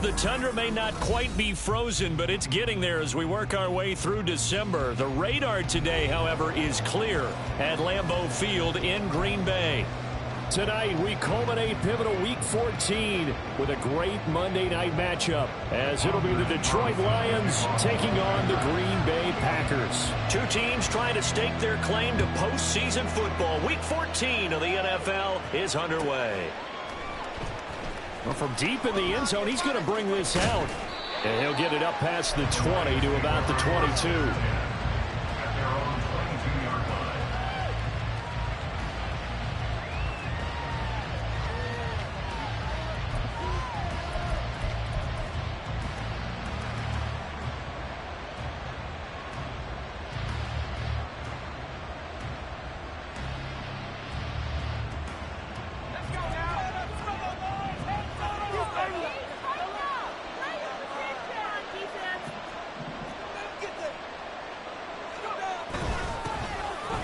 The tundra may not quite be frozen, but it's getting there as we work our way through December. The radar today, however, is clear at Lambeau Field in Green Bay. Tonight, we culminate pivotal Week 14 with a great Monday night matchup, as it'll be the Detroit Lions taking on the Green Bay Packers. Two teams trying to stake their claim to postseason football. Week 14 of the NFL is underway. Well, from deep in the end zone, he's going to bring this out. And he'll get it up past the 20 to about the 22.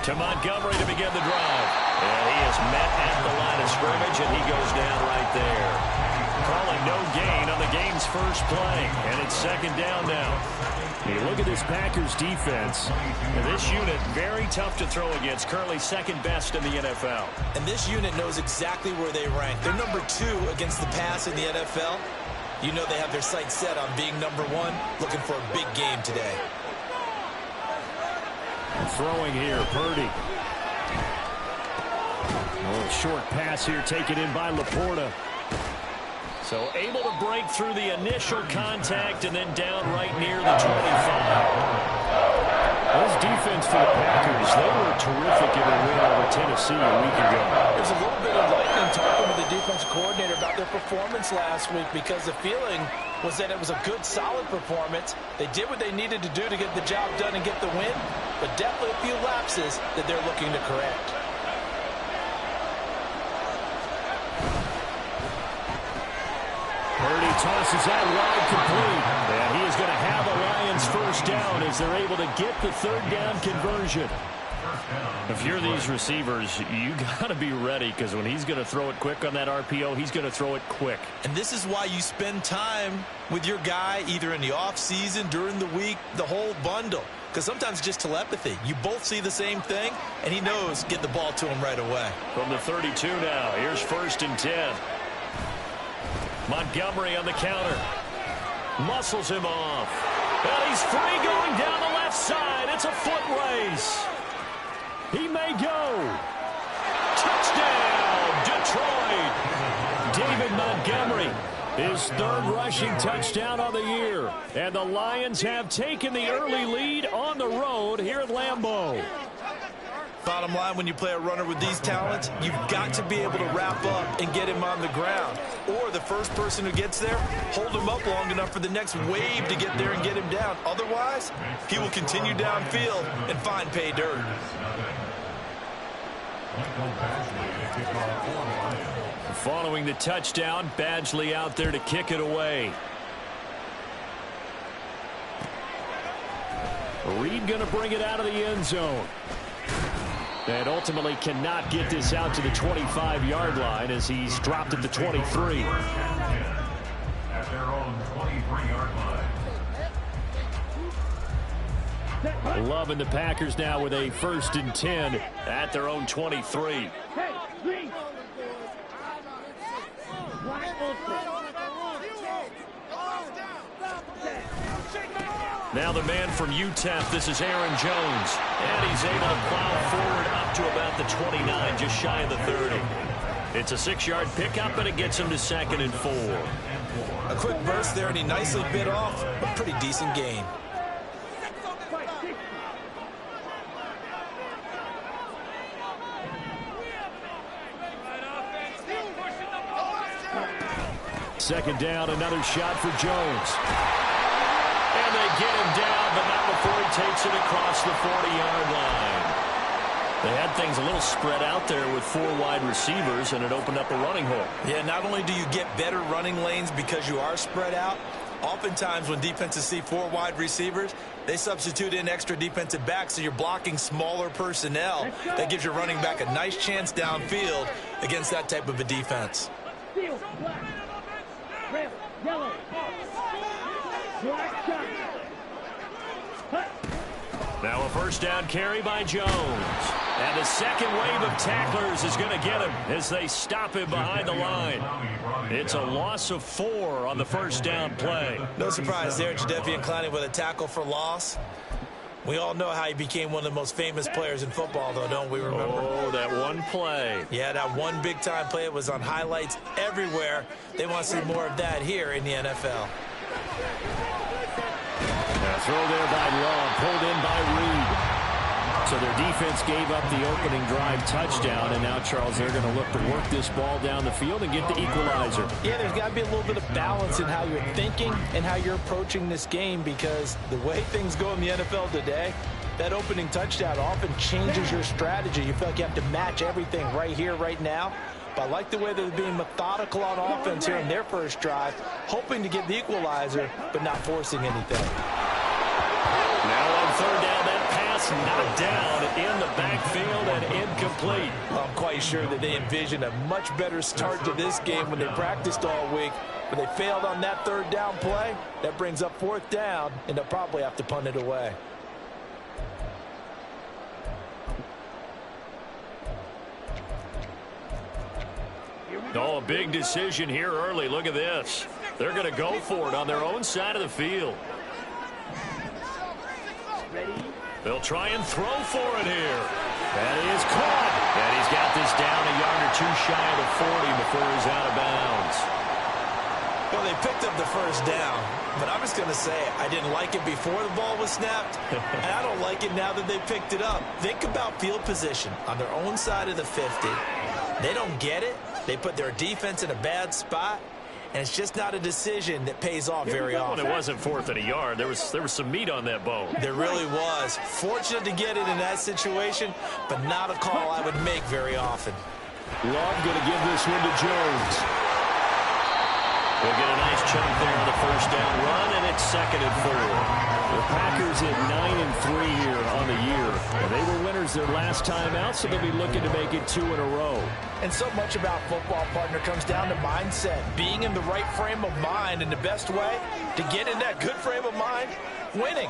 To Montgomery to begin the drive. And he is met at the line of scrimmage, and he goes down right there. Calling no gain on the game's first play. And it's second down now. You look at this Packers defense. And this unit, very tough to throw against. Currently second best in the NFL. And this unit knows exactly where they rank. They're number 2 against the pass in the NFL. You know they have their sights set on being number 1, looking for a big game today. Throwing here, Purdy. A little short pass here taken in by Laporta. So able to break through the initial contact and then down right near the 25. This defense for the Packers, they were terrific in their win over Tennessee a week ago. There's a little bit of lightning talking with the defensive coordinator about their performance last week, because the feeling was that it was a good, solid performance. They did what they needed to do to get the job done and get the win, but definitely a few lapses that they're looking to correct. Purdy tosses that wide complete, and he is going to have a Lions first down as they're able to get the third down conversion. If you're these receivers, you got to be ready, because when he's going to throw it quick on that RPO, he's going to throw it quick. And this is why you spend time with your guy either in the offseason, during the week, the whole bundle. Because sometimes it's just telepathy. You both see the same thing, and he knows get the ball to him right away. From the 32 now, here's 1st and 10. Montgomery on the counter. Muscles him off. And he's free going down the left side. It's a foot race. He may go. Touchdown, Detroit. David Montgomery, his third rushing touchdown on the year. And the Lions have taken the early lead on the road here at Lambeau. Bottom line, when you play a runner with these talents, you've got to be able to wrap up and get him on the ground. Or the first person who gets there, hold him up long enough for the next wave to get there and get him down. Otherwise, he will continue downfield and find pay dirt. Following the touchdown, Badgley out there to kick it away. Reed going to bring it out of the end zone. And ultimately cannot get this out to the 25-yard line as he's dropped at the 23. At their own 23-yard line. Loving the Packers now with a 1st and 10 at their own 23. Now the man from UTEP, this is Aaron Jones. And he's able to plow forward up to about the 29, just shy of the 30. It's a 6-yard pickup, and it gets him to 2nd and 4. A quick burst there, and he nicely bit off a pretty decent gain. Second down, another shot for Jones. And they get him down, but not before he takes it across the 40-yard line. They had things a little spread out there with 4 wide receivers, and it opened up a running hole. Yeah, not only do you get better running lanes because you are spread out, oftentimes when defenses see 4 wide receivers, they substitute in extra defensive backs, so you're blocking smaller personnel. That gives your running back a nice chance downfield against that type of a defense. Yellow. Black shot. Now a first down carry by Jones. And the second wave of tacklers is going to get him as they stop him behind the line. It's a loss of 4 on the first down play. No surprise there, Jadeveon Clowney with a tackle for loss. We all know how he became one of the most famous players in football, though, don't we remember? Oh, that one play. Yeah, that one big-time play. It was on highlights everywhere. They want to see more of that here in the NFL. Now throw there by Love, pulled in by Reed. So their defense gave up the opening drive touchdown, and now, Charles, they're going to look to work this ball down the field and get the equalizer. Yeah, there's got to be a little bit of balance in how you're thinking and how you're approaching this game, because the way things go in the NFL today, that opening touchdown often changes your strategy. You feel like you have to match everything right here, right now. But I like the way they're being methodical on offense here in their first drive, hoping to get the equalizer, but not forcing anything. Now on third down, that pass knocked down in the backfield and incomplete. Well, I'm quite sure that they envisioned a much better start to this game when they practiced all week, but they failed on that third down play. That brings up fourth down, and they'll probably have to punt it away. Oh, a big decision here early. Look at this. They're going to go for it on their own side of the field. They'll try and throw for it here. That is caught. And he's got this down a yard or two shy of the 40 before he's out of bounds. Well, they picked up the first down, but I'm just going to say I didn't like it before the ball was snapped, and I don't like it now that they picked it up. Think about field position on their own side of the 50. They don't get it. They put their defense in a bad spot, and it's just not a decision that pays off very often. It wasn't fourth and a yard. There was some meat on that bone. There really was. Fortunate to get it in that situation, but not a call I would make very often. Love going to give this one to Jones. They'll get a nice chunk there on the first down run, and it's 2nd and 4. The Packers at 9-3 here on the year. And they were winners their last time out, so they'll be looking to make it 2 in a row. And so much about football, partner, comes down to mindset. Being in the right frame of mind, and the best way to get in that good frame of mind, winning.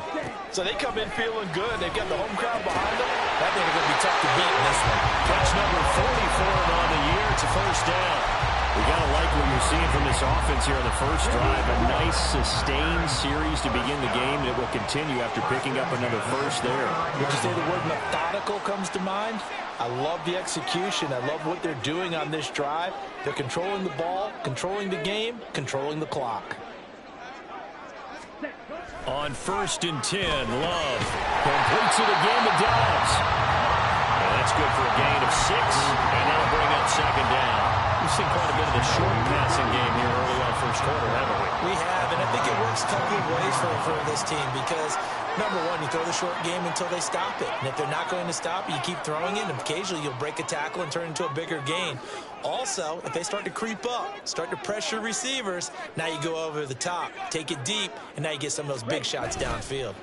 So they come in feeling good. They've got the home crowd behind them. I think it's going to be tough to beat in this one. Catch number 44 on the year. It's a first down. We got to like what you're seeing from this offense here on the first drive. A nice, sustained series to begin the game that will continue after picking up another first there. Would you say the word methodical comes to mind? I love the execution. I love what they're doing on this drive. They're controlling the ball, controlling the game, controlling the clock. On 1st and 10, Love completes it again to Dobbs. And that's good for a gain of 6, and that'll bring up 2nd down. We've seen quite a bit of the short passing game here early on first quarter, haven't we? We have, and I think it works a couple of ways for this team because, number one, you throw the short game until they stop it. And if they're not going to stop it, you keep throwing it, and occasionally you'll break a tackle and turn it into a bigger gain. Also, if they start to creep up, start to pressure receivers, now you go over the top, take it deep, and now you get some of those big shots downfield.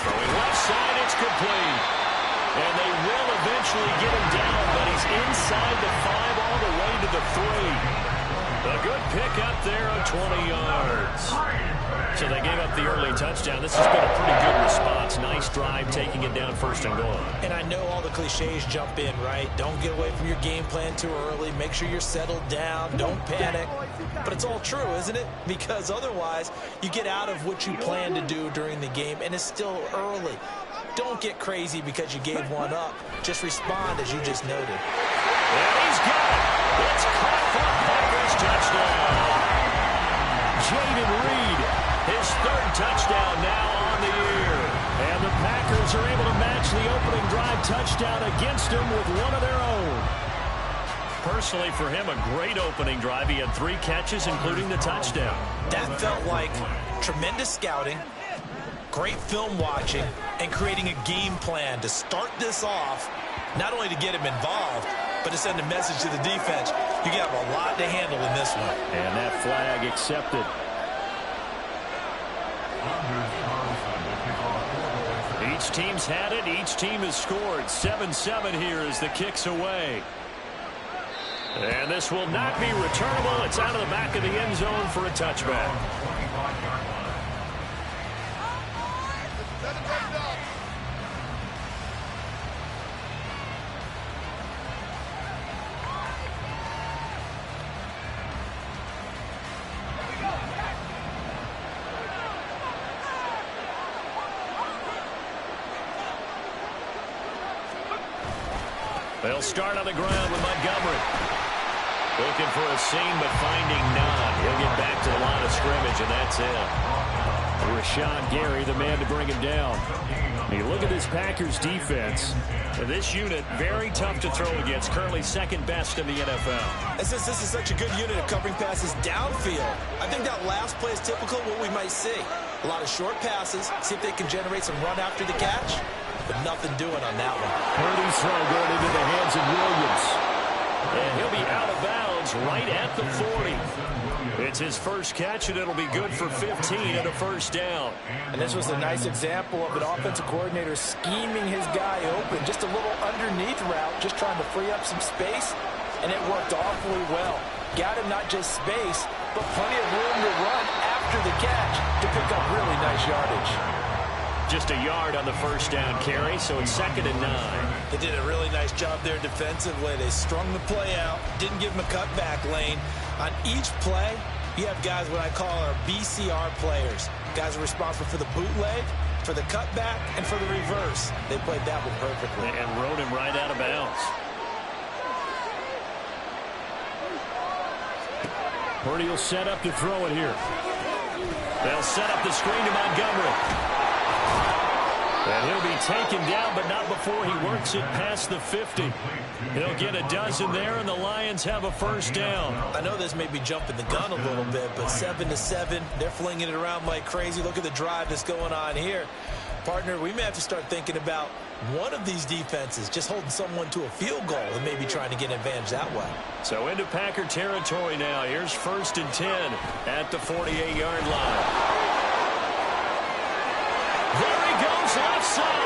Throwing left side, it's complete. And they will eventually get him down, but he's inside the 5 all the way to the 3. A good pick up there on 20 yards. So they gave up the early touchdown. This has been a pretty good response. Nice drive, taking it down 1st and goal. And I know all the cliches jump in, right? Don't get away from your game plan too early. Make sure you're settled down. Don't panic. But it's all true, isn't it? Because otherwise, you get out of what you plan to do during the game, and it's still early. Don't get crazy because you gave one up. Just respond as you just noted. And he's got it. It's caught for a Packers touchdown. Jayden Reed, his 3rd touchdown now on the year. And the Packers are able to match the opening drive touchdown against him with one of their own. Personally, for him, a great opening drive. He had 3 catches, including the touchdown. That felt like tremendous scouting, great film watching, and creating a game plan to start this off, not only to get him involved, but to send a message to the defense. You got a lot to handle in this one. And that flag accepted. Each team's had it. Each team has scored. 7-7 here as the kick's away. And this will not be returnable. It's out of the back of the end zone for a touchback. They'll start on the ground with Montgomery. Looking for a seam, but finding none. He'll get back to the line of scrimmage, and that's it. Rashawn Gary, the man to bring him down. You look at this Packers defense. This unit, very tough to throw against. Currently second best in the NFL. This is such a good unit of covering passes downfield. I think that last play is typical of what we might see. A lot of short passes. See if they can generate some run after the catch. But nothing doing on that one. Purdy's throw going into the hands of Williams. And he'll be out of bounds right at the 40. It's his first catch, and it'll be good for 15 and a first down. And this was a nice example of an offensive coordinator scheming his guy open. Just a little underneath route, just trying to free up some space, and it worked awfully well. Got him not just space, but plenty of room to run after the catch to pick up really nice yardage. Just a yard on the first down carry, so it's 2nd and 9. They did a really nice job there defensively. They strung the play out, didn't give him a cutback lane. On each play, you have guys what I call our BCR players. Guys are responsible for the bootleg, for the cutback, and for the reverse. They played that one perfectly. And rode him right out of bounds. Purdy will set up to throw it here. They'll set up the screen to Montgomery. And he'll be taken down, but not before he works it past the 50. He'll get a dozen there, and the Lions have a first down. I know this may be jumping the gun a little bit, but 7-7, they're flinging it around like crazy. Look at the drive that's going on here. Partner, we may have to start thinking about one of these defenses just holding someone to a field goal and maybe trying to get an advantage that way. So into Packer territory now. Here's 1st and 10 at the 48-yard line. There he goes, left side.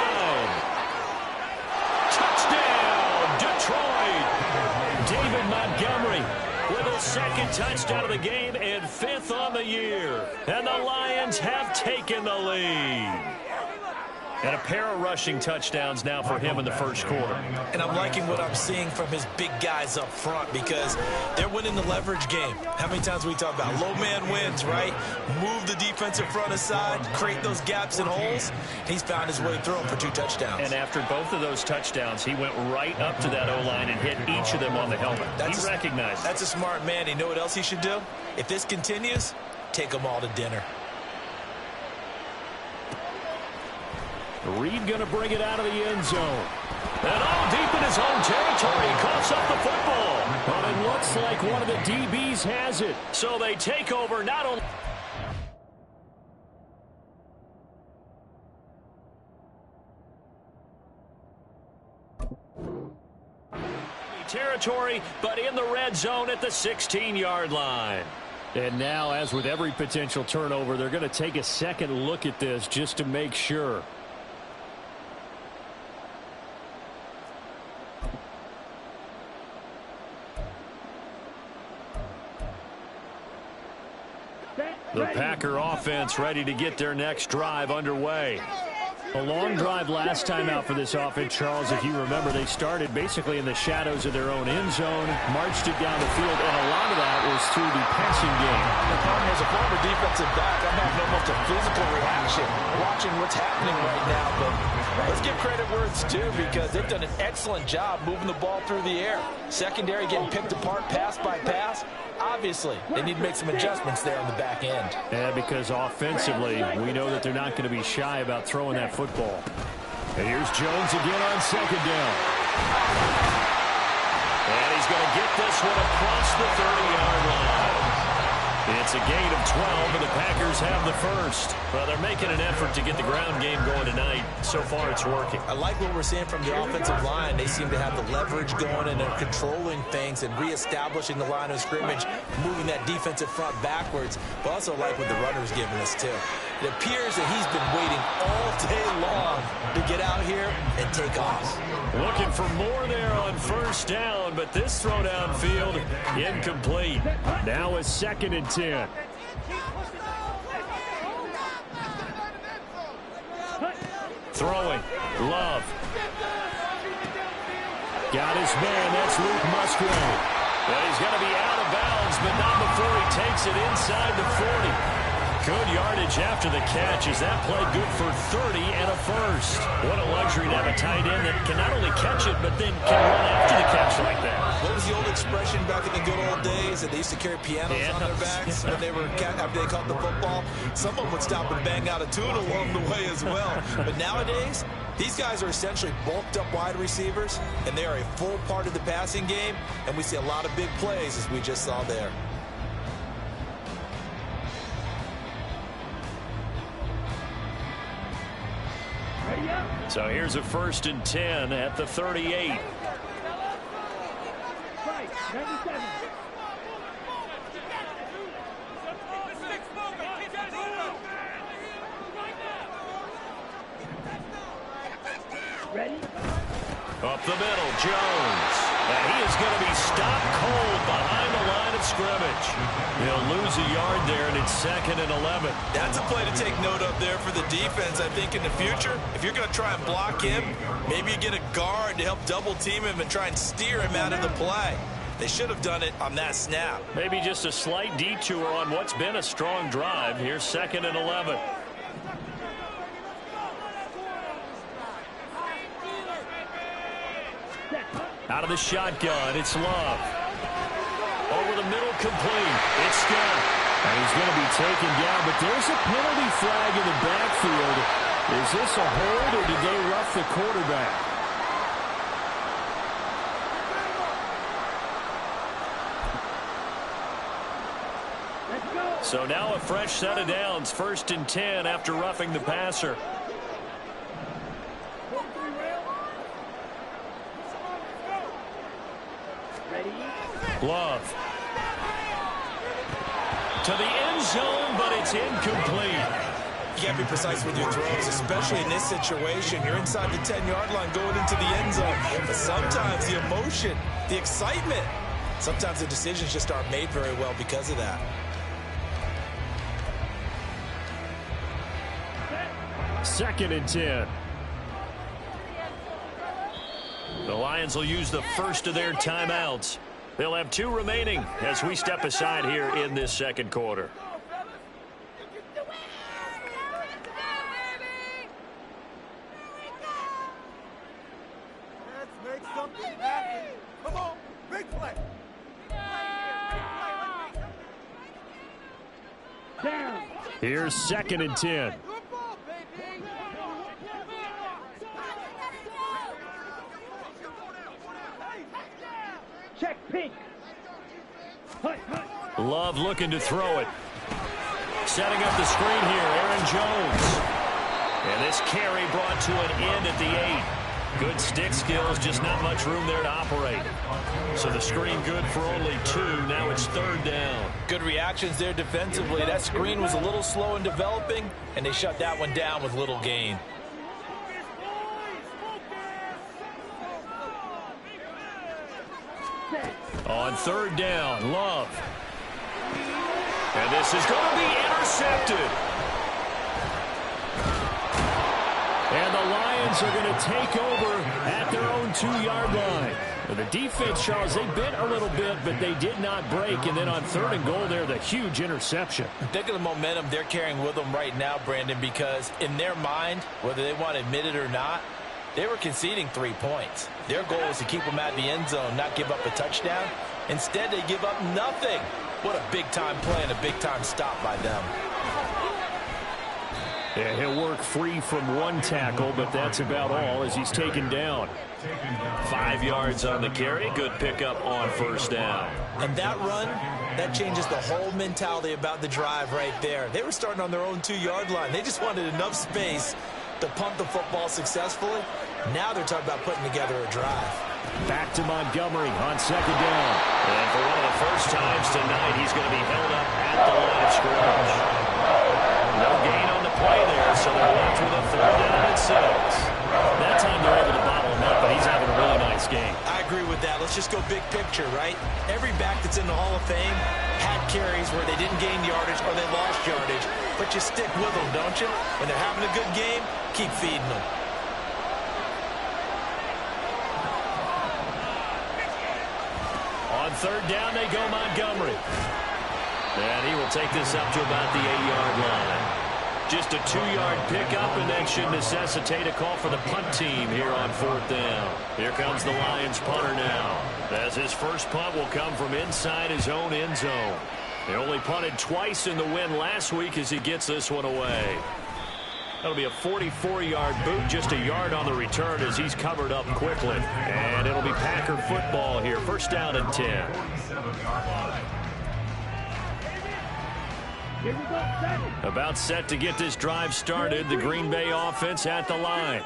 Touchdown, Detroit. David Montgomery with his 2nd touchdown of the game and 5th on the year. And the Lions have taken the lead. And a pair of rushing touchdowns now for him in the first quarter. And I'm liking what I'm seeing from his big guys up front because they're winning the leverage game. How many times we talk about low man wins, right? Move the defensive front aside, create those gaps and holes. He's found his way through them for 2 touchdowns. And after both of those touchdowns, he went right up to that O-line and hit each of them on the helmet. He recognized. That's a smart man. You know what else he should do? If this continues, take them all to dinner. Reed going to bring it out of the end zone. And all deep in his own territory. He coughs up the football. But it looks like one of the DBs has it. So they take over not only territory, but in the red zone at the 16-yard line. And now, as with every potential turnover, they're going to take a second look at this just to make sure. The Packer offense ready to get their next drive underway. A long drive last time out for this offense, Charles. If you remember, they started basically in the shadows of their own end zone, marched it down the field, and a lot of that was through the passing game. As a former defensive back, I'm having almost a physical reaction watching what's happening right now. But let's give credit where it's due because they've done an excellent job moving the ball through the air. Secondary getting picked apart pass by pass. Obviously, they need to make some adjustments there on the back end. Yeah, because offensively, we know that they're not going to be shy about throwing that football. And here's Jones again on 2nd down. And he's going to get this one across the 30-yard line. It's a gain of 12, and the Packers have the first. Well, they're making an effort to get the ground game going tonight. So far, it's working. I like what we're seeing from the offensive line. They seem to have the leverage going, and they're controlling things and reestablishing the line of scrimmage, moving that defensive front backwards. But also like what the runner's giving us, too. It appears that he's been waiting all day long to get out here and take off. Looking for more there on first down, but this throw downfield incomplete. Now a 2nd and 10. Throwing. Love. Got his man. That's Luke Musgrave. Well, he's going to be out of bounds, but not before he takes it inside the 40. Good yardage after the catch as that play good for 30 and a first. What a luxury to have a tight end that can not only catch it, but then can run after the catch like that. What was the old expression back in the good old days that they used to carry pianos on their backs when they were after they caught the football? Someone would stop and bang out a tune along the way as well. But nowadays, these guys are essentially bulked up wide receivers, and they are a full part of the passing game, and we see a lot of big plays as we just saw there. So here's a 1st and 10 at the 38. Ready? Up the middle, Jones. And he is going to be stopped cold behind the line of scrimmage. He'll lose a yard there, and it's 2nd and 11. That's a play to take note of there for the defense. I think in the future, if you're going to try and block him, maybe you get a guard to help double team him and try and steer him out of the play. They should have done it on that snap. Maybe just a slight detour on what's been a strong drive. Here's 2nd and 11. Out of the shotgun, it's Love. Over the middle, complete. It's Scott. And he's going to be taken down, but there's a penalty flag in the backfield. Is this a hold, or did they rough the quarterback? So now a fresh set of downs, 1st and 10 after roughing the passer. Love. To the end zone, but it's incomplete. You can't be precise with your throws, especially in this situation. You're inside the 10-yard line going into the end zone. But sometimes the emotion, the excitement, sometimes the decisions just aren't made very well because of that. 2nd and 10. The Lions will use the first of their timeouts. They'll have 2 remaining as we step aside here in this 2nd quarter. Let's make something happen. Come on, big play. Down. Here's 2nd and 10. Check pink. Love looking to throw it. Setting up the screen here, Aaron Jones. And this carry brought to an end at the 8. Good stick skills, just not much room there to operate. So the screen good for only 2. Now it's 3rd down. Good reactions there defensively. That screen was a little slow in developing, and they shut that one down with little gain. On 3rd down, Love. And this is going to be intercepted. And the Lions are going to take over at their own 2-yard line. Now the defense, Charles, they bit a little bit, but they did not break. And then on 3rd and goal there, the huge interception. Think of the momentum they're carrying with them right now, Brandon, because in their mind, whether they want to admit it or not, they were conceding 3 points. Their goal is to keep them at the end zone, not give up a touchdown. Instead, they give up nothing. What a big-time play and a big-time stop by them. Yeah, he'll work free from 1 tackle, but that's about all as he's taken down. 5 yards on the carry. Good pickup on 1st down. And that run, that changes the whole mentality about the drive right there. They were starting on their own 2-yard line. They just wanted enough space to punt the football successfully. Now they're talking about putting together a drive. Back to Montgomery on 2nd down. And for one of the first times tonight, he's going to be held up at the line of scrimmage. No gain on the play there, so they're left with a 3rd down and 6. That time they're able to bottle him up, but he's having a really nice game. I agree with that. Let's just go big picture, right? Every back that's in the Hall of Fame had carries where they didn't gain yardage or they lost yardage, but you stick with them, don't you? When they're having a good game, keep feeding them. On 3rd down, they go Montgomery. And he will take this up to about the 8-yard line. Just a 2-yard pickup, and that should necessitate a call for the punt team here on 4th down. Here comes the Lions punter now, as his first punt will come from inside his own end zone. They only punted twice in the win last week as he gets this one away. That'll be a 44-yard boot, just a yard on the return as he's covered up quickly. And it'll be Packer football here, 1st down and 10. About set to get this drive started, the Green Bay offense at the line.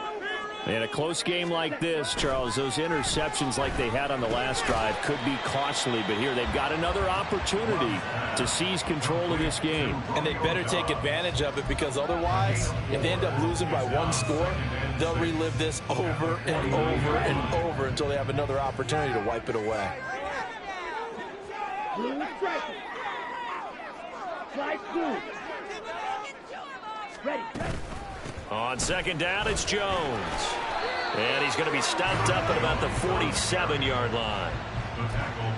In a close game like this, Charles, those interceptions like they had on the last drive could be costly, but here they've got another opportunity to seize control of this game. And they better take advantage of it, because otherwise, if they end up losing by 1 score, they'll relive this over and over and over until they have another opportunity to wipe it away. On 2nd down, it's Jones. And he's going to be stopped up at about the 47-yard line.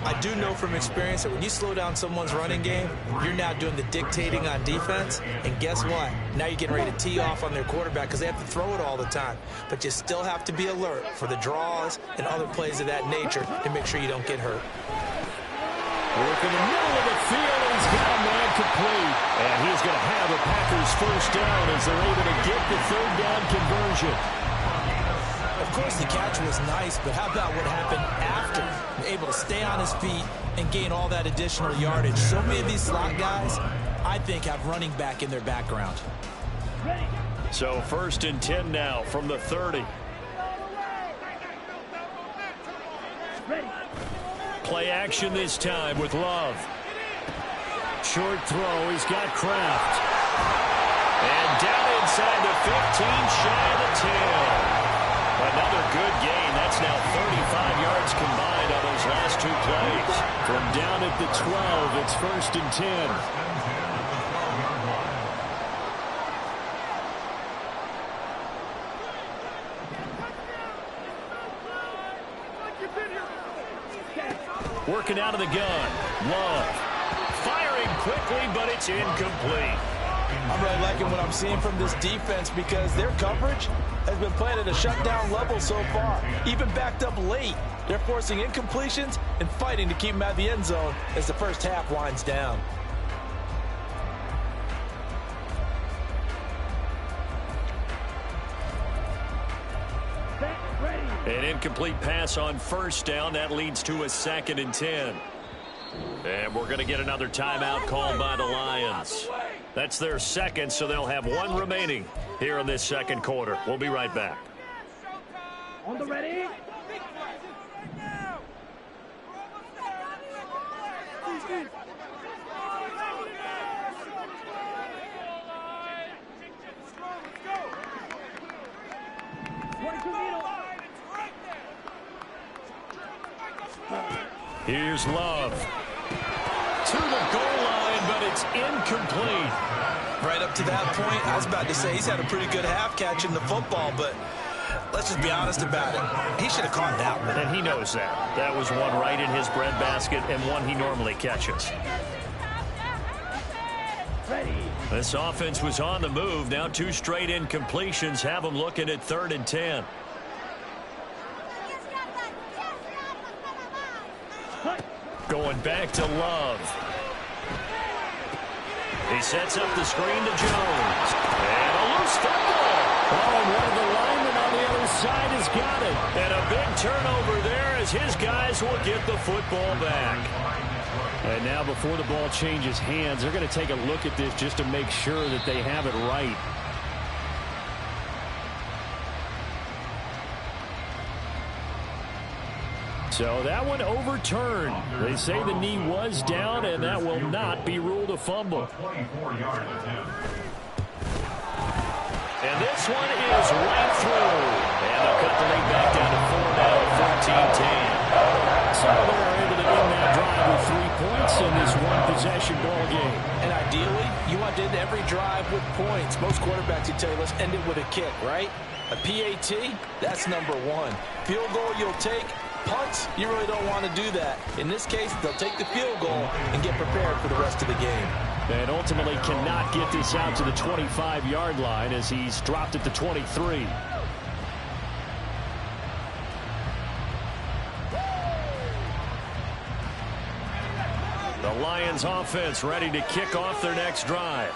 I do know from experience that when you slow down someone's running game, you're now doing the dictating on defense. And guess what? Now you're getting ready to tee off on their quarterback because they have to throw it all the time. But you still have to be alert for the draws and other plays of that nature to make sure you don't get hurt. Work in the middle of the field, and he's got a man complete. And he's going to have a Packers 1st down as they're able to get the 3rd down conversion. Of course, the catch was nice, but how about what happened after? Able to stay on his feet and gain all that additional yardage. So many of these slot guys, I think, have running back in their background. So 1st and 10 now from the 30. Play action this time with Love. Short throw, he's got Kraft. And down inside the 15, shy of the 10. Another good gain. That's now 35 yards combined on those last 2 plays. From down at the 12, it's 1st and 10. Working out of the gun. Love. Firing quickly, but it's incomplete. I'm really liking what I'm seeing from this defense because their coverage has been playing at a shutdown level so far. Even backed up late, they're forcing incompletions and fighting to keep them out of the end zone as the first half winds down. An incomplete pass on 1st down. That leads to a 2nd and 10. And we're going to get another timeout called by the Lions. That's their 2nd, so they'll have 1 remaining here in this 2nd quarter. We'll be right back. On the ready? Here's Love. To the goal line, but it's incomplete. Right up to that point, I was about to say he's had a pretty good half catching the football, but let's just be honest about it. He should have caught that one. And he knows that. That was one right in his breadbasket and one he normally catches. This offense was on the move. Now 2 straight incompletions have them looking at 3rd and 10. Going back to Love. He sets up the screen to Jones. And a loose football. Oh, and one of the linemen on the other side has got it. And a big turnover there as his guys will get the football back. And now before the ball changes hands, they're going to take a look at this just to make sure that they have it right. So that one overturned. They say the knee was down, and that will not be ruled a fumble. And this one is right through. And they'll cut the lead back down to 4 now, 14-10. So they're able to end that drive with 3 points in this one-possession ball game. And ideally, you want to end every drive with points. Most quarterbacks would tell you, let's end it with a kick, right? A PAT, that's number 1. Field goal you'll take. Punts, you really don't want to do that. In this case, they'll take the field goal and get prepared for the rest of the game. And ultimately cannot get this out to the 25-yard line as he's dropped at the 23. The Lions offense ready to kick off their next drive.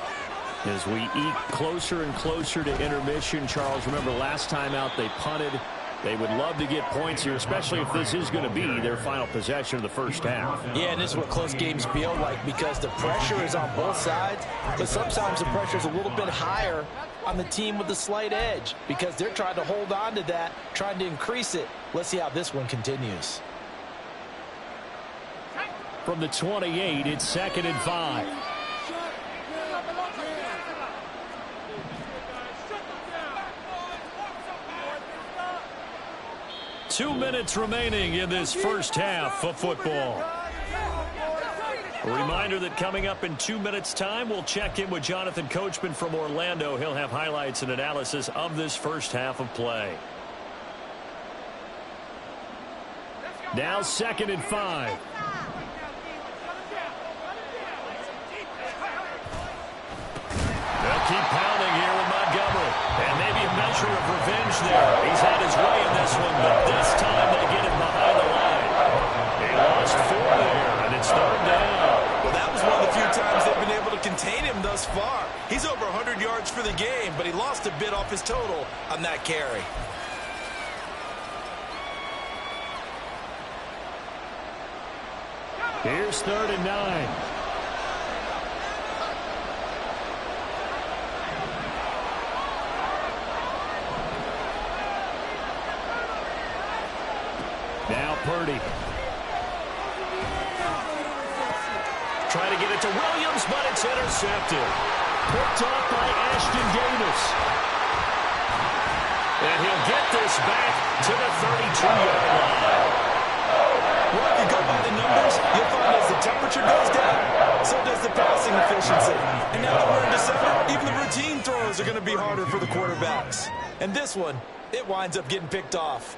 As we eke closer and closer to intermission, Charles, remember last time out they punted. They would love to get points here, especially if this is going to be their final possession of the first half. Yeah, and this is what close games feel like because the pressure is on both sides, but sometimes the pressure is a little bit higher on the team with the slight edge because they're trying to hold on to that, trying to increase it. Let's see how this one continues. From the 28, it's 2nd and 5. Two minutes remaining in this first half of football. A reminder that coming up in 2 minutes' time, we'll check in with Jonathan Coachman from Orlando. He'll have highlights and analysis of this first half of play. Now 2nd and 5. They'll keep pounding here with Montgomery. And maybe a measure of revenge there. He's had his way in this one, but this time they get him behind the line. He lost 4 there, and it's 3rd down. Well, that was one of the few times they've been able to contain him thus far. He's over 100 yards for the game, but he lost a bit off his total on that carry. Here's 3rd and 9. Now Purdy. Trying to get it to Williams, but it's intercepted. Picked off by Ashton Davis. And he'll get this back to the 32-yard line. Well, if you go by the numbers, you'll find as the temperature goes down, so does the passing efficiency. And now that we're in December, even the routine throws are going to be harder for the quarterbacks. And this one, it winds up getting picked off.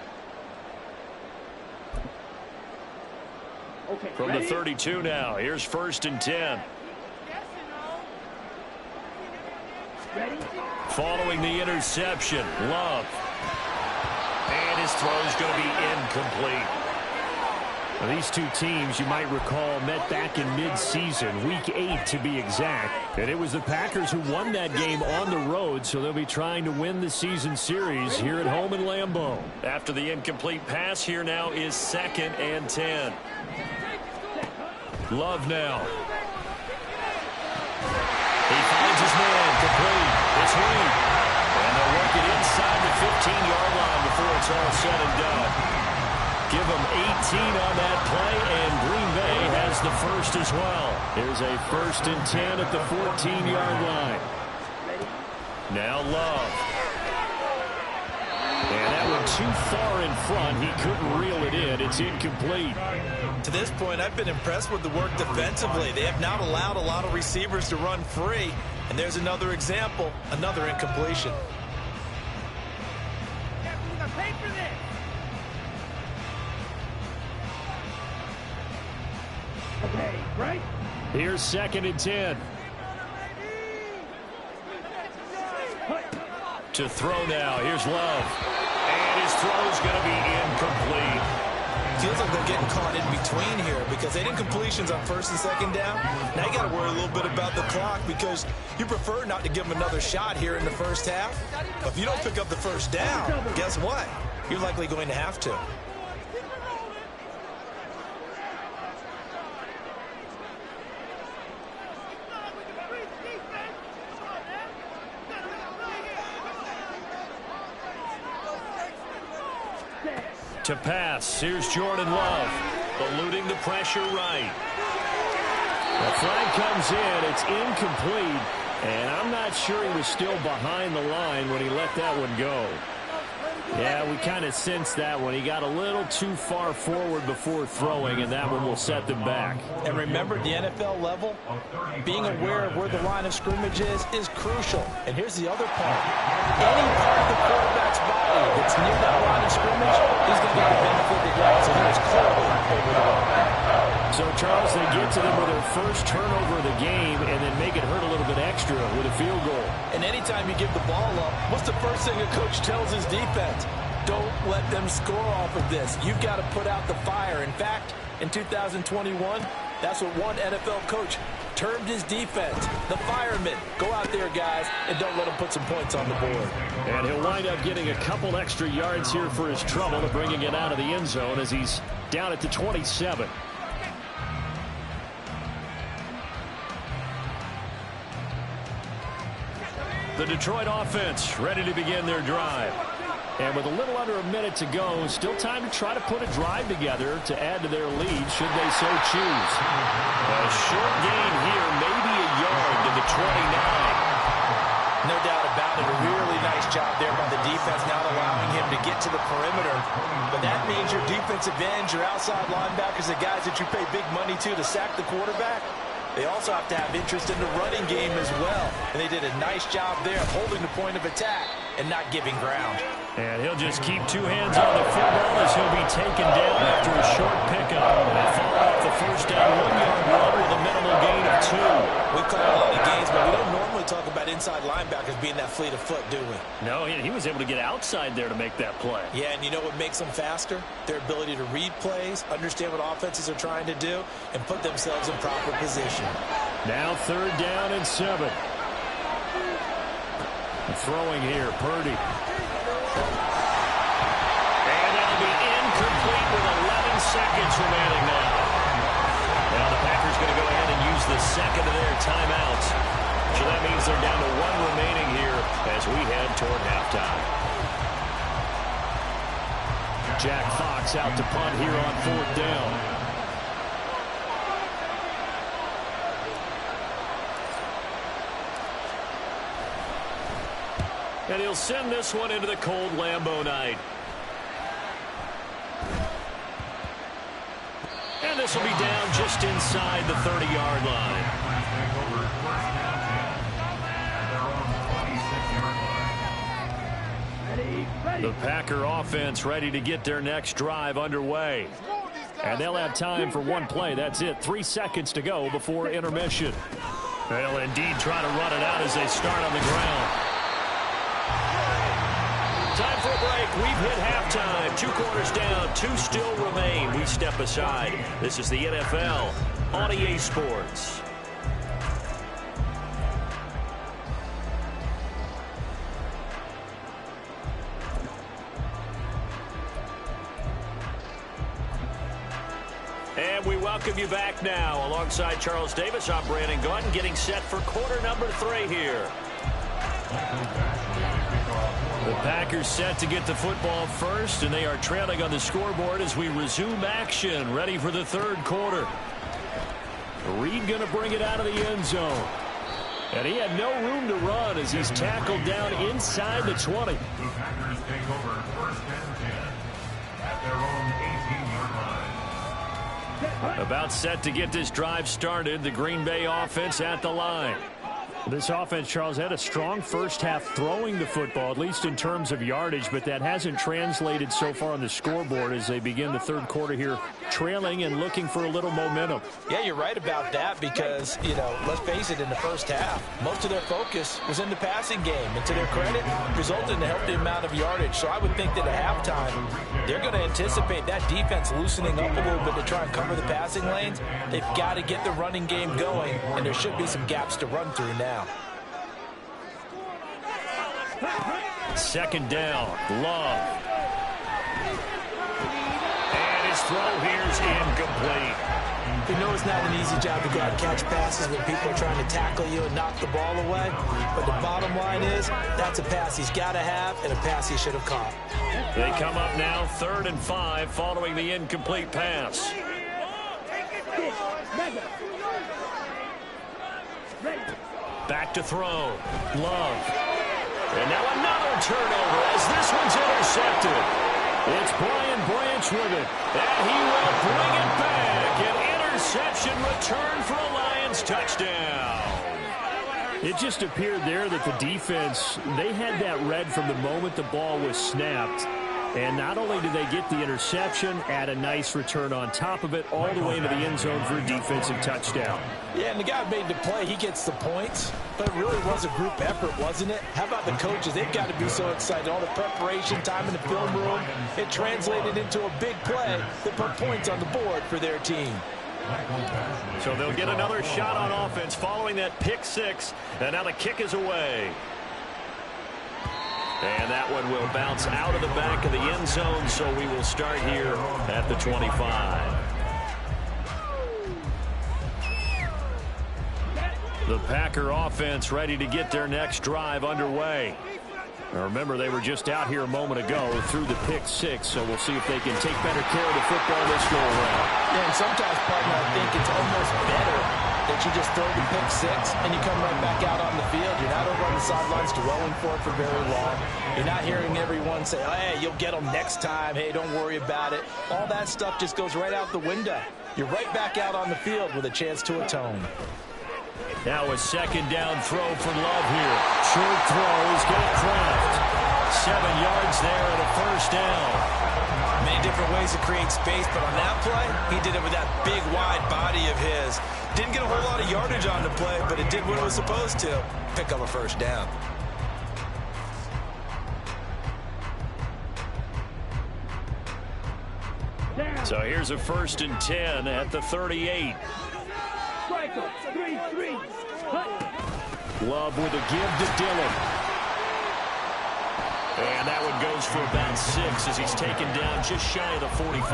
From the 32 now, here's 1st and 10. Following the interception, Love. And his throw's going to be incomplete. Now, these two teams, you might recall, met back in mid-season, Week 8 to be exact. And it was the Packers who won that game on the road, so they'll be trying to win the season series here at home in Lambeau. After the incomplete pass, here now is 2nd and 10. Love now. He finds his man, complete. It's Reed. And they'll work it inside the 15-yard line before it's all said and done. Give them 18 on that play, and Green Bay has the first as well. Here's a 1st and 10 at the 14-yard line. Now Love. And that one too far in front. He couldn't reel it in. It's incomplete. To this point, I've been impressed with the work defensively. They have not allowed a lot of receivers to run free. And there's another example, another incompletion. Okay, right? Here's 2nd and 10. To throw now. Here's Love. And his throw's going to be incomplete. Feels like they're getting caught in between here because they did incompletions on 1st and 2nd down. Now you got to worry a little bit about the clock because you prefer not to give them another shot here in the first half. But if you don't pick up the 1st down, guess what? You're likely going to have to. To pass, here's Jordan Love, eluding the pressure right. The flag comes in, it's incomplete, And I'm not sure he was still behind the line when he let that one go. Yeah, we kind of sensed that one. He got a little too far forward before throwing, and that one will set them back. And remember, the NFL level, being aware of where the line of scrimmage is crucial. And here's the other part. Any part of the quarterback's body that's near that line of scrimmage, he's going to get the benefit of the doubt. So he was clearly over the line. So, Charles, they get to them with their first turnover of the game and then make it hurt a little bit extra with a field goal. And anytime you give the ball up, what's the first thing a coach tells his defense? Don't let them score off of this. You've got to put out the fire. In fact, in 2021, that's what one NFL coach termed his defense, the firemen. Go out there, guys, and don't let them put some points on the board. And he'll wind up getting a couple extra yards here for his trouble to bringing it out of the end zone as he's down at the 27. The Detroit offense ready to begin their drive. And with a little under a minute to go, still time to try to put a drive together to add to their lead should they so choose. A short gain here, maybe a yard to the 29. No doubt about it. A really nice job there by the defense, not allowing him to get to the perimeter. But that means your defensive ends, your outside linebackers, the guys that you pay big money to sack the quarterback, they also have to have interest in the running game as well. And they did a nice job there holding the point of attack and not giving ground. And he'll just keep two hands on the football as he'll be taken down after a short pickup. And they fall off the first down 1-yard run with a minimal gain of 2. We call a lot of gains, but we don't normally talk about inside linebackers being that fleet of foot, do we? No, he was able to get outside there to make that play. Yeah, and you know what makes them faster? Their ability to read plays, understand what offenses are trying to do, and put themselves in proper position. Now 3rd down and 7. Throwing here, Purdy. And that'll be incomplete with 11 seconds remaining now. Now the Packers going to go ahead and use the second of their timeouts. So that means they're down to 1 remaining here as we head toward halftime. Jack Fox out to punt here on 4th down. And he'll send this one into the cold Lambeau night. And this will be down just inside the 30-yard line. The Packer offense ready to get their next drive underway. And they'll have time for one play. That's it. 3 seconds to go before intermission. They'll indeed try to run it out as they start on the ground. Time for a break. We've hit halftime. 2 quarters down. 2 still remain. We step aside. This is the NFL on EA Sports. And we welcome you back now. Alongside Charles Davis, I'm Brandon Gaudin, getting set for quarter number 3 here. The Packers set to get the football first, and they are trailing on the scoreboard as we resume action, ready for the 3rd quarter. Reed going to bring it out of the end zone. And he had no room to run as he's tackled down inside the 20. The Packers take over 1st and 10 at their own 18-yard line. About set to get this drive started, the Green Bay offense at the line. This offense, Charles, had a strong first half throwing the football, at least in terms of yardage, but that hasn't translated so far on the scoreboard as they begin the 3rd quarter here, trailing and looking for a little momentum. Yeah, you're right about that because, you know, let's face it, in the first half, most of their focus was in the passing game. And to their credit, resulted in a healthy amount of yardage. So I would think that at halftime, they're going to anticipate that defense loosening up a little bit to try and cover the passing lanes. They've got to get the running game going, and there should be some gaps to run through now. 2nd down, Love. And his throw here's incomplete. You know it's not an easy job to go out and catch passes when people are trying to tackle you and knock the ball away. But the bottom line is, that's a pass he's got to have and a pass he should have caught. They come up now 3rd and 5 following the incomplete pass. Back to throw. Love. And now another turnover as this one's intercepted. It's Brian Branch with it. And he will bring it back. An interception return for a Lions touchdown. It just appeared there that the defense, they had that read from the moment the ball was snapped. And not only did they get the interception, add a nice return on top of it, all the way into the end zone for a defensive touchdown. Yeah, and the guy made the play. He gets the points. But it really was a group effort, wasn't it? How about the coaches? They've got to be so excited. All the preparation time in the film room, it translated into a big play that put points on the board for their team. So they'll get another shot on offense following that pick six. And now the kick is away. And that one will bounce out of the back of the end zone, so we will start here at the 25. The Packer offense ready to get their next drive underway. Now remember, they were just out here a moment ago through the pick six, so we'll see if they can take better care of the football this go around. Yeah, and sometimes, partner, I think it's almost better that you just throw the pick six and you come right back out on the field. You're not over on the sidelines dwelling for it for very long. You're not hearing everyone say, oh, hey, you'll get them next time. Hey, don't worry about it. All that stuff just goes right out the window. You're right back out on the field with a chance to atone. Now a second down throw for Love here. Short throw. He's got Kraft. 7 yards there and a first down. Many different ways to create space, but on that play, he did it with that big, wide body of his. Didn't get a whole lot of yardage on the play, but it did what it was supposed to. Pick up a first down. So here's a 1st and 10 at the 38. Love with a give to Dillon. And that one goes for about 6 as he's taken down just shy of the 45.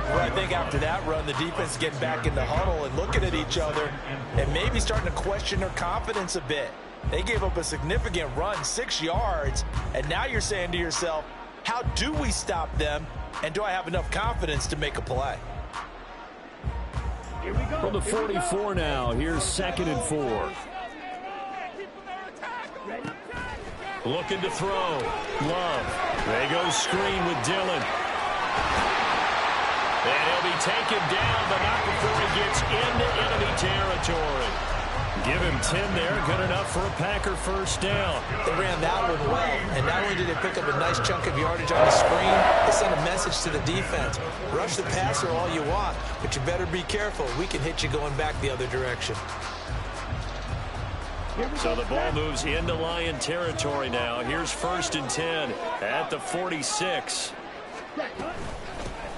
Well, I think after that run, the defense is getting back in the huddle and looking at each other and maybe starting to question their confidence a bit. They gave up a significant run, 6 yards, and now you're saying to yourself, how do we stop them, and do I have enough confidence to make a play? From the 44 now, here's 2nd and 4. Looking to throw. Love. They go screen with Dillon. And he'll be taken down, but not before he gets into enemy territory. Give him 10 there. Good enough for a Packer first down. They ran that one well, and not only did they pick up a nice chunk of yardage on the screen, they sent a message to the defense. Rush the passer all you want, but you better be careful. We can hit you going back the other direction. So the ball moves into Lion territory now. Here's 1st and 10 at the 46.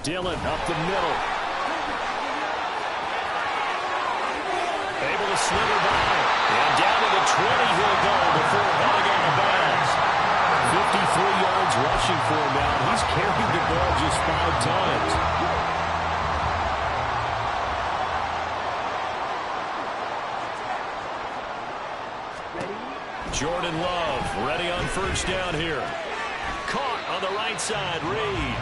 Dillon up the middle. Able to slither by. And down to the 20 he'll go before heading out of bounds. 53 yards rushing for him now. He's carried the ball just 5 times. Jordan Love ready on first down here. Caught on the right side, Reed.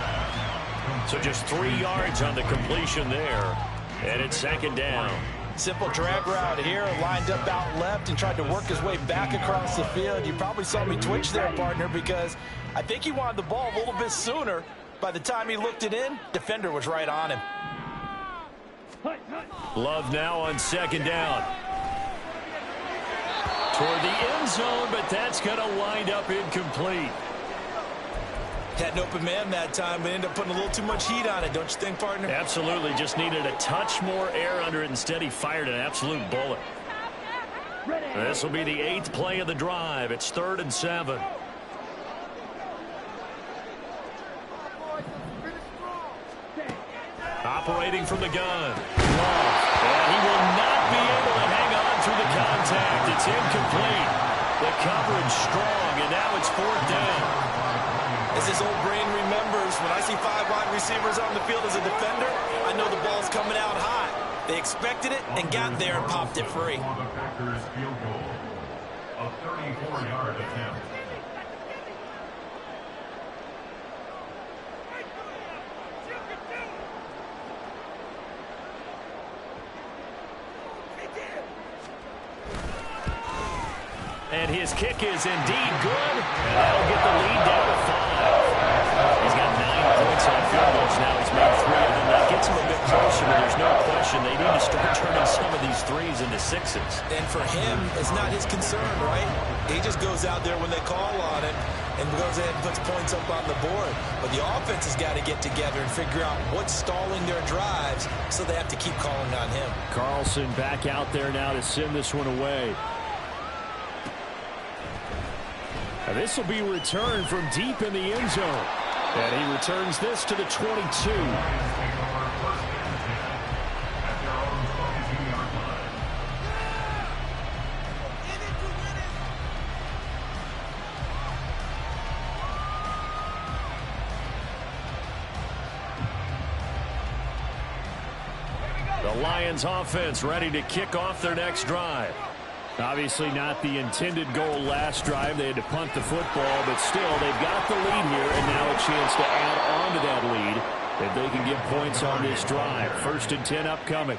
So just 3 yards on the completion there. And it's 2nd down. Simple drag route here, lined up out left and tried to work his way back across the field. You probably saw me twitch there, partner, because I think he wanted the ball a little bit sooner. By the time he looked it in, defender was right on him. Love now on 2nd down. Toward the end zone, but that's going to wind up incomplete. Had an open man that time, but ended up putting a little too much heat on it, don't you think, partner? Absolutely. Just needed a touch more air under it. Instead, he fired an absolute bullet. This will be the 8th play of the drive. It's 3rd and 7. Operating from the gun. Love. And he will not be able to hang on through the contact. It's incomplete. The coverage strong, and now it's 4th down. As his old brain remembers, when I see 5 wide receivers on the field as a defender, I know the ball's coming out high. They expected it and got there and popped it free. For the Packers field goal, a 34-yard attempt. his kick is indeed good, and that'll get the lead down to 5. He's got 9 points on field goals now. He's made 3 of them. That gets him a bit closer, but there's no question they need to start turning some of these threes into 6s. And for him, it's not his concern, right? He just goes out there when they call on him and goes ahead and puts points up on the board. But the offense has got to get together and figure out what's stalling their drives, so they have to keep calling on him. Carlson back out there now to send this one away. And this will be returned from deep in the end zone. And he returns this to the 22. The Lions offense ready to kick off their next drive. Obviously not the intended goal last drive. They had to punt the football, but still they've got the lead here, and now a chance to add on to that lead if they can get points on this drive. 1st and 10 upcoming.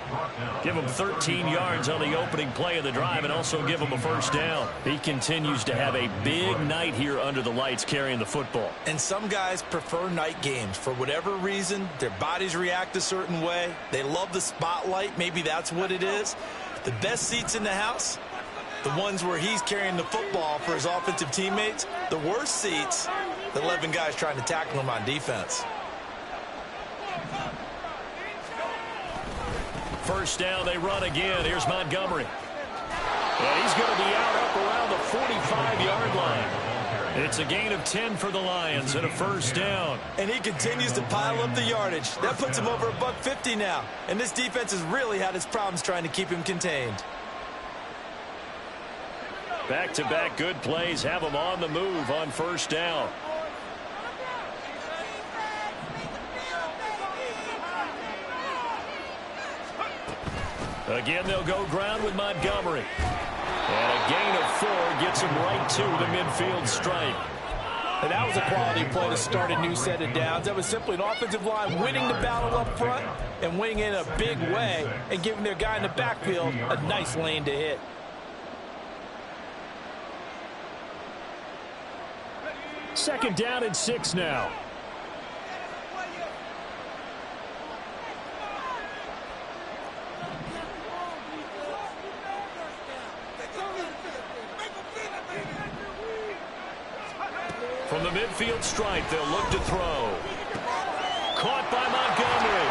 Give them 13 yards on the opening play of the drive and also give them a 1st down. He continues to have a big night here under the lights carrying the football. And some guys prefer night games. For whatever reason, their bodies react a certain way. They love the spotlight. Maybe that's what it is. The best seats in the house, the ones where he's carrying the football for his offensive teammates. The worst seats, the 11 guys trying to tackle him on defense. 1st down, they run again. Here's Montgomery. And he's going to be out up around the 45-yard line. It's a gain of 10 for the Lions and a 1st down. And he continues to pile up the yardage. That puts him over $150 now. And this defense has really had its problems trying to keep him contained. Back-to-back good plays have them on the move on 1st down. Again, they'll go ground with Montgomery. And a gain of 4 gets him right to the midfield stripe. And that was a quality play to start a new set of downs. That was simply an offensive line winning the battle up front and winning in a big way and giving their guy in the backfield a nice lane to hit. Second down and 6 now. From the midfield stripe, they'll look to throw. Caught by Montgomery.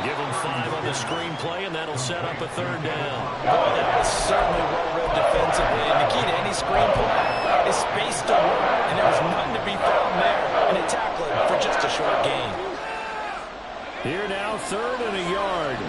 Give him 5 on the screenplay, and that'll set up a 3rd down. Boy, that was certainly well-read defensively. And the key to any screenplay is space to work, and there was none to be found there. And a tackle for just a short gain. Here now, 3rd and a yard.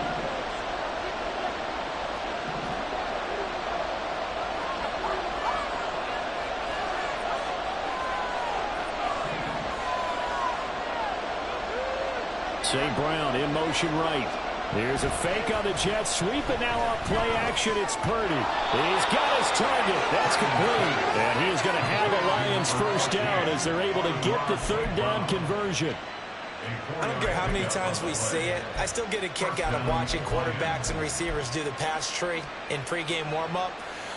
St. Brown in motion right. Here's a fake on the jet sweep, and now off play action, it's Purdy. He's got his target. That's complete. And he is going to have a Lions 1st down as they're able to get the 3rd down conversion. I don't care how many times we say it. I still get a kick out of watching quarterbacks and receivers do the pass tree in pregame warm-up.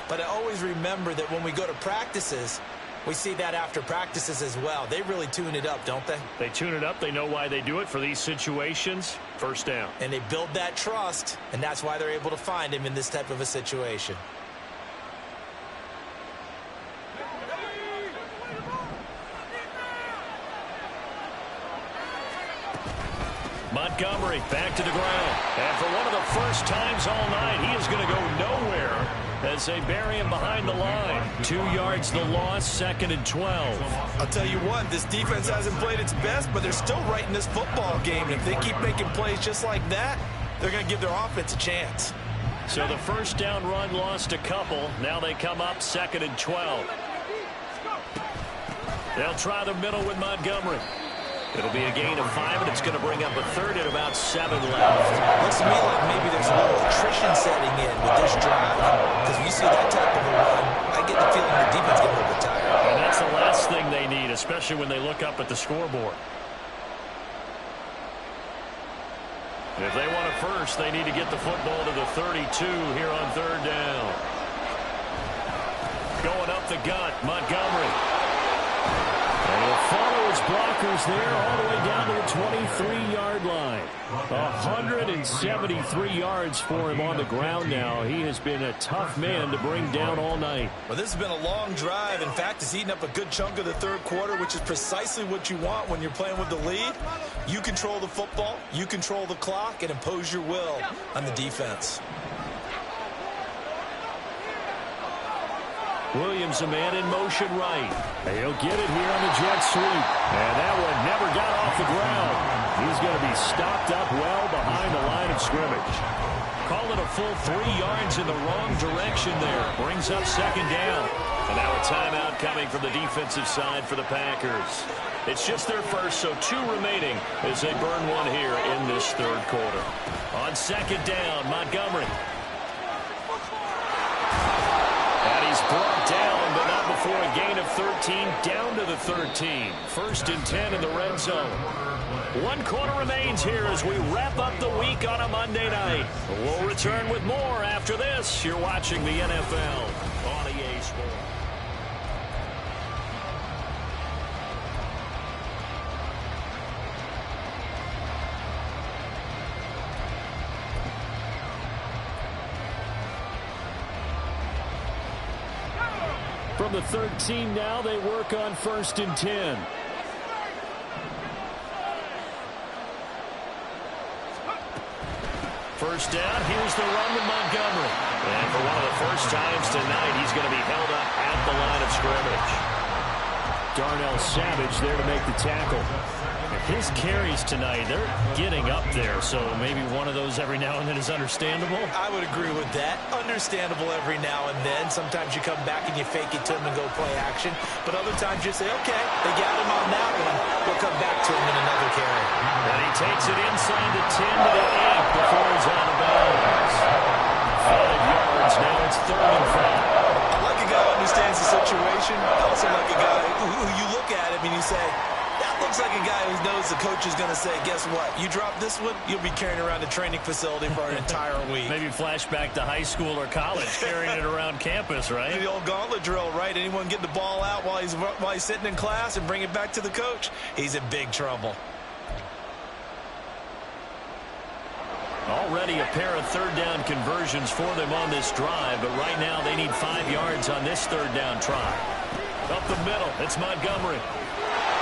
But I always remember that when we go to practices, we see that after practices as well. They really tune it up, don't they? They tune it up. They know why they do it for these situations. 1st down. And they build that trust, and that's why they're able to find him in this type of a situation. Montgomery back to the ground. And for one of the first times all night, he is going to go nowhere as they bury him behind the line. 2 yards the loss, 2nd and 12. I'll tell you what, this defense hasn't played its best, but they're still right in this football game. And if they keep making plays just like that, they're going to give their offense a chance. So the 1st down run lost a couple. Now they come up 2nd and 12. They'll try the middle with Montgomery. It'll be a gain of 5, and it's going to bring up a 3rd and about 7 left. Looks to me like maybe there's a little attrition setting in with this drive. Because when you see that type of a run, I get the feeling the defense getting a little bit tired. And that's the last thing they need, especially when they look up at the scoreboard. If they want a 1st, they need to get the football to the 32 here on 3rd down. Going up the gut, Montgomery. And he'll follow his blockers there all the way down to the 23-yard line. 173 yards for him on the ground now. He has been a tough man to bring down all night. Well, this has been a long drive. In fact, it's eaten up a good chunk of the third quarter, which is precisely what you want when you're playing with the lead. You control the football, you control the clock, and impose your will on the defense. Williams, a man in motion right. He'll get it here on the jet sweep. And that one never got off the ground. He's going to be stopped up well behind the line of scrimmage. Call it a full 3 yards in the wrong direction there. Brings up second down. And now a timeout coming from the defensive side for the Packers. It's just their first, so 2 remaining as they burn one here in this third quarter. On second down, Montgomery. And he's brought down, but not before a gain of 13, down to the 13. First and 10 in the red zone. 1 quarter remains here as we wrap up the week on a Monday night. We'll return with more after this. You're watching the NFL on EA Sports. From the 13 now, they work on first and 10. First down, here's the run with Montgomery. And for one of the first times tonight, he's going to be held up at the line of scrimmage. Darnell Savage there to make the tackle. His carries tonight, they're getting up there, so maybe one of those every now and then is understandable. I would agree with that. Understandable every now and then. Sometimes you come back and you fake it to him and go play action. But other times you say, okay, they got him on that one. We'll come back to him in another carry. And he takes it inside the 10 to the 8 before he's out of bounds. 5 yards, now it's 3rd and 5. I like a guy who understands the situation. I also like a guy who you look at him and you say, that looks like a guy who knows the coach is going to say, guess what? You drop this one, you'll be carrying around a training facility for an entire week. Maybe flashback to high school or college, carrying it around campus, right? The old gauntlet drill, right? Anyone get the ball out while he's sitting in class and bring it back to the coach? He's in big trouble. Already a pair of third down conversions for them on this drive, but right now they need 5 yards on this third down try. Up the middle, it's Montgomery.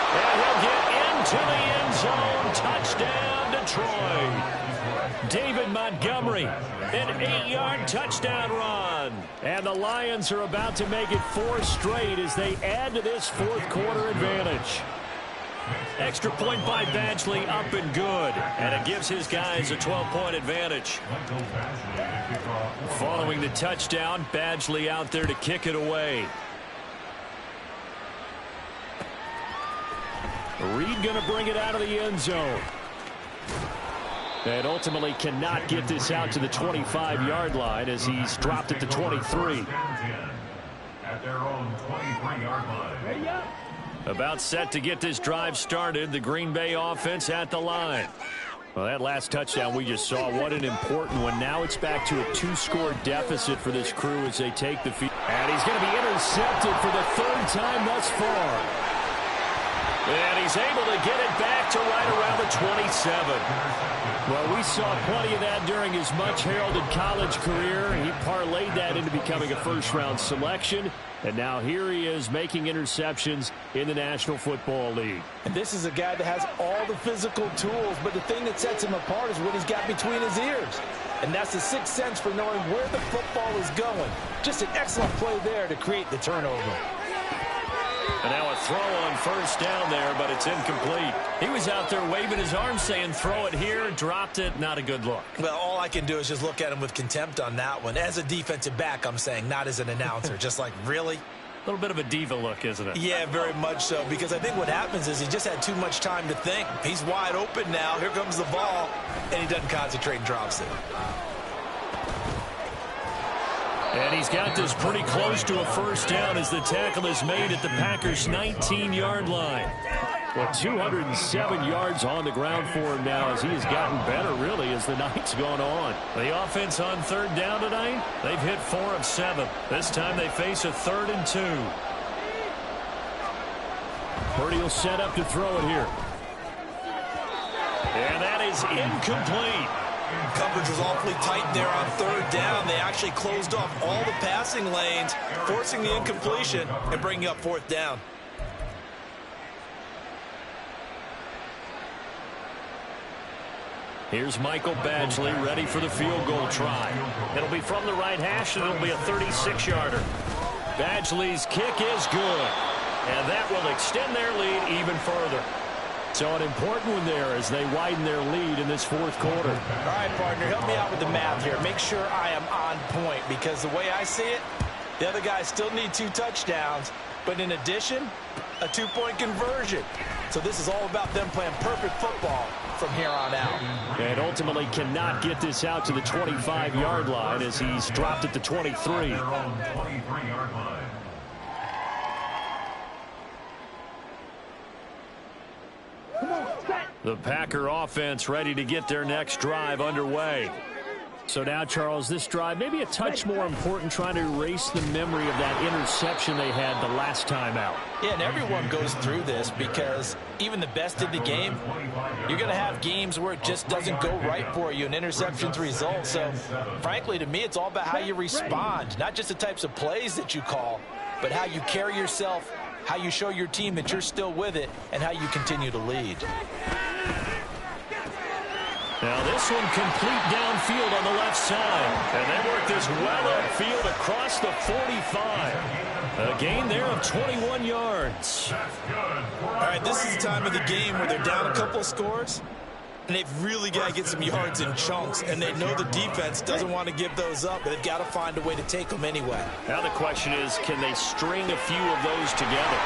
And he'll get into the end zone. Touchdown, Detroit. David Montgomery, an 8-yard touchdown run. And the Lions are about to make it 4 straight as they add to this fourth quarter advantage. Extra point by Badgley, up and good. And it gives his guys a 12-point advantage. Following the touchdown, Badgley out there to kick it away. Reed going to bring it out of the end zone. And ultimately cannot get this out to the 25-yard line as he's dropped at the 23. At their own 23-yard line. About set to get this drive started. The Green Bay offense at the line. Well, that last touchdown we just saw, what an important one. Now it's back to a 2-score deficit for this crew as they take the field. And he's going to be intercepted for the 3rd time thus far. And he's able to get it back to right around the 27. Well, we saw plenty of that during his much-heralded college career. He parlayed that into becoming a first-round selection. And now here he is making interceptions in the National Football League. And this is a guy that has all the physical tools, but the thing that sets him apart is what he's got between his ears. And that's the sixth sense for knowing where the football is going. Just an excellent play there to create the turnover. And now a throw on first down there, but it's incomplete. He was out there waving his arm saying, throw it here, dropped it, not a good look. Well, all I can do is just look at him with contempt on that one. As a defensive back, I'm saying, not as an announcer. Just like, really? A little bit of a diva look, isn't it? Yeah, very much so, because I think what happens is he just had too much time to think. He's wide open now. Here comes the ball, and he doesn't concentrate and drops it. And he's got this pretty close to a first down as the tackle is made at the Packers' 19-yard line. Well, 207 yards on the ground for him now as he has gotten better, really, as the night's gone on. The offense on third down tonight, they've hit 4 of 7. This time they face a 3rd and 2. Purdy will set up to throw it here. And that is incomplete. Coverage was awfully tight there on third down. They actually closed off all the passing lanes, forcing the incompletion and bringing up 4th down. Here's Michael Badgley ready for the field goal try. It'll be from the right hash, and it'll be a 36-yarder. Badgley's kick is good, and that will extend their lead even further. So an important one there as they widen their lead in this 4th quarter. All right, partner, help me out with the math here. Make sure I am on point, because the way I see it, the other guys still need 2 touchdowns, but in addition, a 2-point conversion. So this is all about them playing perfect football from here on out. And ultimately cannot get this out to the 25-yard line as he's dropped at the 23. Their own 23-yard line. The Packer offense ready to get their next drive underway. So now, Charles, this drive maybe a touch more important, trying to erase the memory of that interception they had the last time out. Yeah, and everyone goes through this because even the best in the game, you're going to have games where it just doesn't go right for you and interceptions result. So, frankly, to me, it's all about how you respond, not just the types of plays that you call, but how you carry yourself, how you show your team that you're still with it, and how you continue to lead. Now this one complete downfield on the left side. And they work this well upfield across the 45. A gain there of 21 yards. All right, this is the time of the game where they're down a couple of scores, and they've really got to get some yards in chunks, and they know the defense doesn't want to give those up, but they've got to find a way to take them anyway. Now the question is, can they string a few of those together?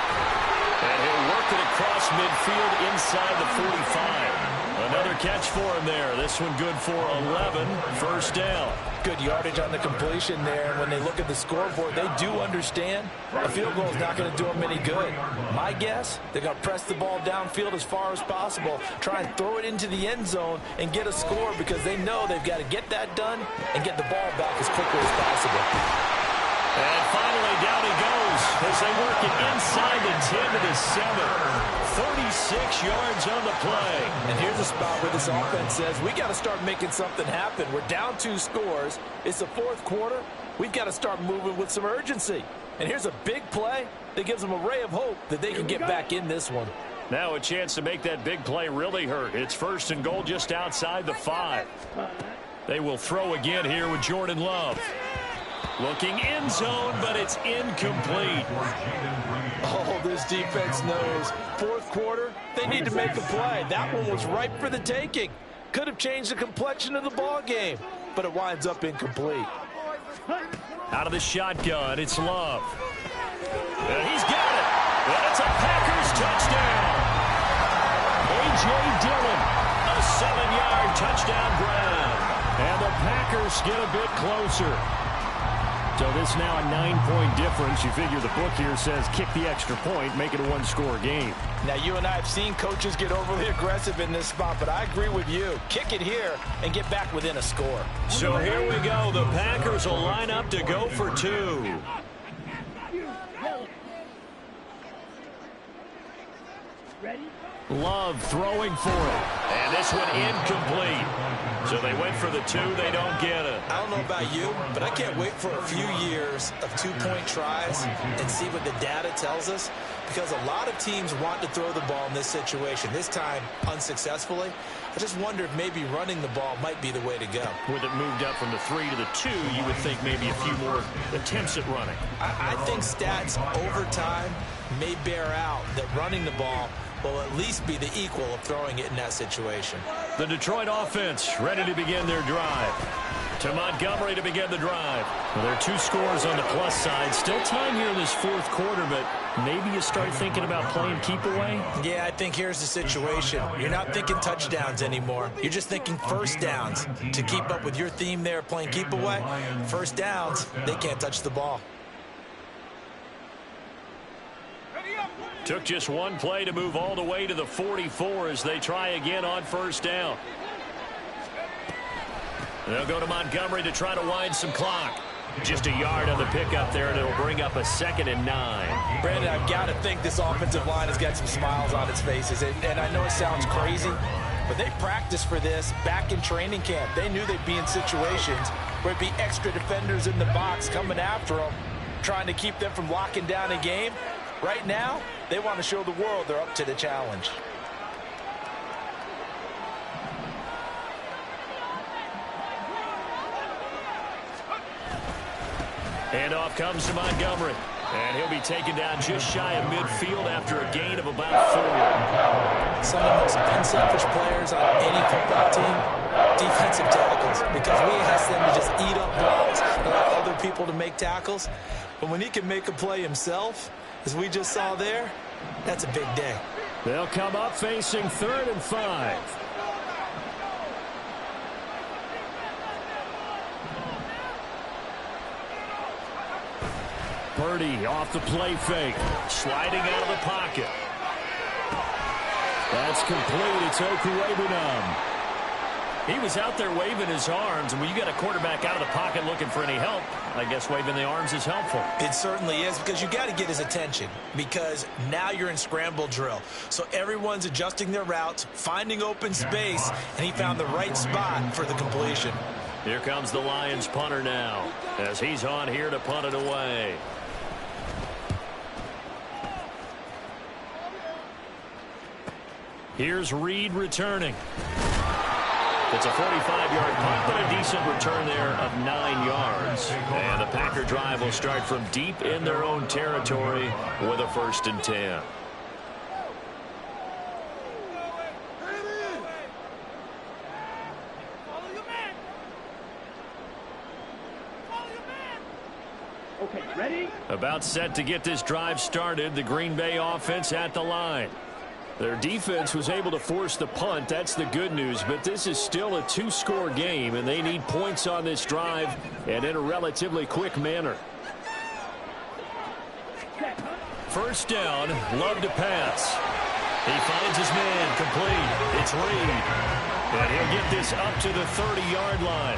And he'll work it across midfield inside the 45. Another catch for him there. This one good for 11. First down. Good yardage on the completion there. When they look at the scoreboard, they do understand a field goal is not going to do them any good. My guess, they're going to press the ball downfield as far as possible, try and throw it into the end zone and get a score, because they know they've got to get that done and get the ball back as quickly as possible. And finally, down he goes as they work it inside the 10 to the 7. 36 yards on the play. And here's a spot where this offense says, we got to start making something happen. We're down 2 scores. It's the 4th quarter. We've got to start moving with some urgency. And here's a big play that gives them a ray of hope that they can get back in this one. Now a chance to make that big play really hurt. It's 1st and goal just outside the 5. They will throw again here with Jordan Love. Looking end zone, but it's incomplete. Oh, this defense knows. 4th quarter, they need to make a play. That one was ripe for the taking. Could have changed the complexion of the ball game, but it winds up incomplete. Out of the shotgun, it's Love. And he's got it. And it's a Packers touchdown. A.J. Dillon, a 7-yard touchdown grab. And the Packers get a bit closer. So this now a 9-point difference. You figure the book here says kick the extra point, make it a 1-score game. Now, you and I have seen coaches get overly aggressive in this spot, but I agree with you. Kick it here and get back within a score. So here we go. The Packers will line up to go for 2. Love throwing for it. And this one incomplete. So they went for the 2. They don't get it. I don't know about you, but I can't wait for a few years of 2-point tries and see what the data tells us, because a lot of teams want to throw the ball in this situation, this time unsuccessfully. I just wonder if maybe running the ball might be the way to go. With it moved up from the 3 to the 2, you would think maybe a few more attempts at running. I think stats over time may bear out that running the ball will at least be the equal of throwing it in that situation. The Detroit offense ready to begin their drive. To Montgomery to begin the drive. Well, there are 2 scores on the plus side. Still time here in this 4th quarter, but maybe you start thinking about playing keep away? Yeah, I think here's the situation. You're not thinking touchdowns anymore. You're just thinking first downs. To keep up with your theme there, playing keep away, first downs, they can't touch the ball. To Took just one play to move all the way to the 44 as they try again on first down. They'll go to Montgomery to try to wind some clock. Just a yard on the pickup there, and it'll bring up a 2nd and 9. Brandon, I've got to think this offensive line has got some smiles on its faces. And I know it sounds crazy, but they practiced for this back in training camp. They knew they'd be in situations where it'd be extra defenders in the box coming after them, trying to keep them from locking down a game. Right now, they want to show the world they're up to the challenge. Handoff comes to Montgomery. And he'll be taken down just shy of midfield after a gain of about 4. Some of the most unselfish players on any football team, defensive tackles, because we ask them to just eat up blocks and allow other people to make tackles. But when he can make a play himself, as we just saw there, that's a big day. They'll come up facing 3rd and 5. Purdy off the play fake. Sliding out of the pocket. That's complete. It's Okurebunom. He was out there waving his arms, and when you got a quarterback out of the pocket looking for any help, I guess waving the arms is helpful. It certainly is, because you got to get his attention, because now you're in scramble drill. So everyone's adjusting their routes, finding open space, and he found the right spot for the completion. Here comes the Lions punter now, as he's on here to punt it away. Here's Reed returning. It's a 45-yard punt, but a decent return there of 9 yards. And the Packer drive will start from deep in their own territory with a 1st and 10. Okay, ready? About set to get this drive started, the Green Bay offense at the line. Their defense was able to force the punt. That's the good news. But this is still a 2-score game, and they need points on this drive and in a relatively quick manner. First down, Love to pass. He finds his man, complete. It's Reed. And he'll get this up to the 30-yard line.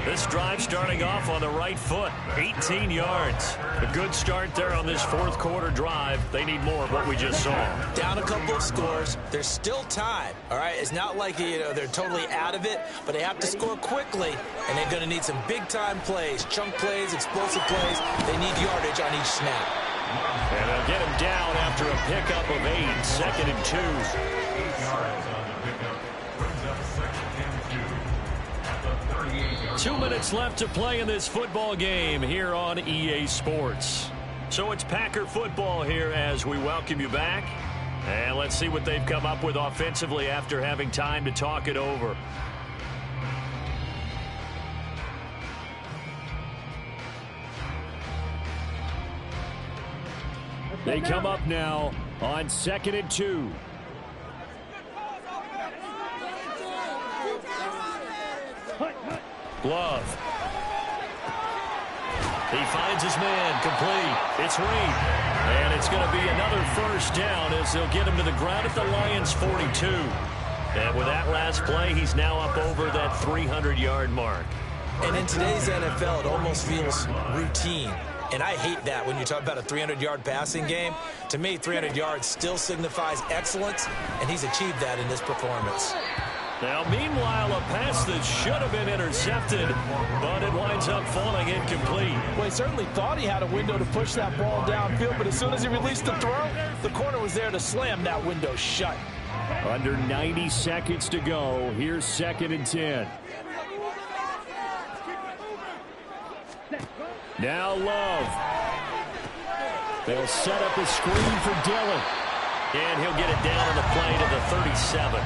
This drive starting off on the right foot, 18 yards. A good start there on this 4th quarter drive. They need more of what we just saw. Down a couple of scores. There's still time, all right? It's not like, they're totally out of it, but they have to score quickly, and they're going to need some big-time plays, chunk plays, explosive plays. They need yardage on each snap. And they'll get him down after a pickup of 8, 2nd and 2. 8 yards on the pickup. Brings up 2nd and 2 at the 38-yard 2 minutes left to play in this football game here on EA Sports. So it's Packer football here as we welcome you back. And let's see what they've come up with offensively after having time to talk it over. They come up now on 2nd and 2. Love. He finds his man, complete. It's Reed. And it's going to be another 1st down as they'll get him to the ground at the Lions' 42. And with that last play, he's now up over that 300-yard mark. And in today's NFL, it almost feels routine. And I hate that when you talk about a 300-yard passing game. To me, 300 yards still signifies excellence, and he's achieved that in this performance. Now, meanwhile, a pass that should have been intercepted, but it winds up falling incomplete. Well, he certainly thought he had a window to push that ball downfield, but as soon as he released the throw, the corner was there to slam that window shut. Under 90 seconds to go. Here's 2nd and 10. Now Love. They'll set up a screen for Dillon. And he'll get it down on the play to the 37.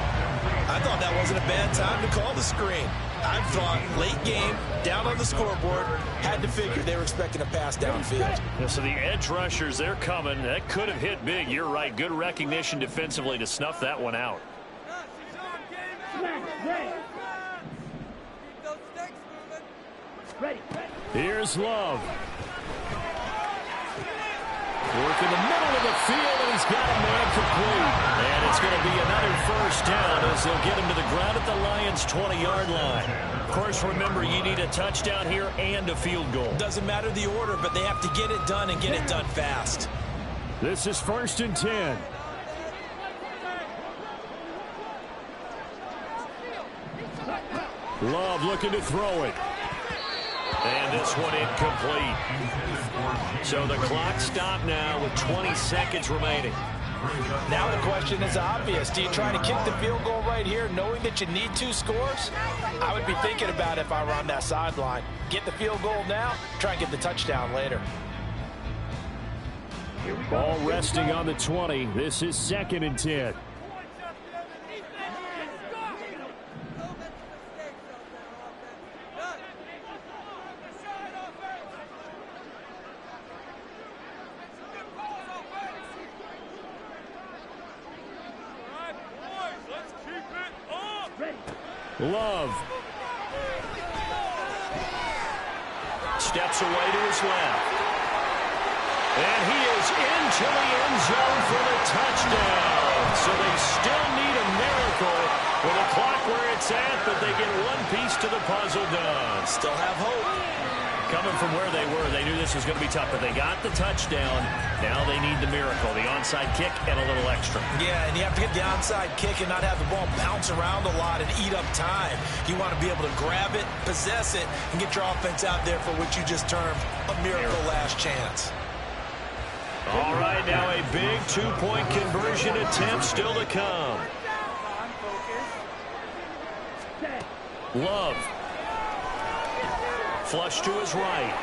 I thought that wasn't a bad time to call the screen. I thought late game, down on the scoreboard, had to figure they were expecting a pass downfield. Yeah, so the edge rushers, they're coming. That could have hit big. You're right. Good recognition defensively to snuff that one out. Here's Love. Work in the middle of the field, and he's got a man complete. And it's going to be another first down as they'll get him to the ground at the Lions' 20-yard line. Of course, remember, you need a touchdown here and a field goal. Doesn't matter the order, but they have to get it done and get it done fast. This is 1st and 10. Love looking to throw it. And this one incomplete. So the clock stopped now with 20 seconds remaining. Now the question is obvious. Do you try to kick the field goal right here knowing that you need 2 scores? I would be thinking about it if I were on that sideline. Get the field goal now, try and get the touchdown later. Ball resting on the 20. This is 2nd and 10. Love steps away to his left. And he is into the end zone for the touchdown. So they still need a miracle with the clock where it's at, but they get one piece to the puzzle done. Still have hope. Coming from where they were, they knew this was going to be tough, but they got the touchdown. Now they need the miracle, the onside kick and a little extra. Yeah, and you have to get the onside kick and not have the ball bounce around a lot and eat up time. You want to be able to grab it, possess it, and get your offense out there for what you just termed a miracle last chance. All right, now a big two-point conversion attempt still to come. Love. Flush to his right.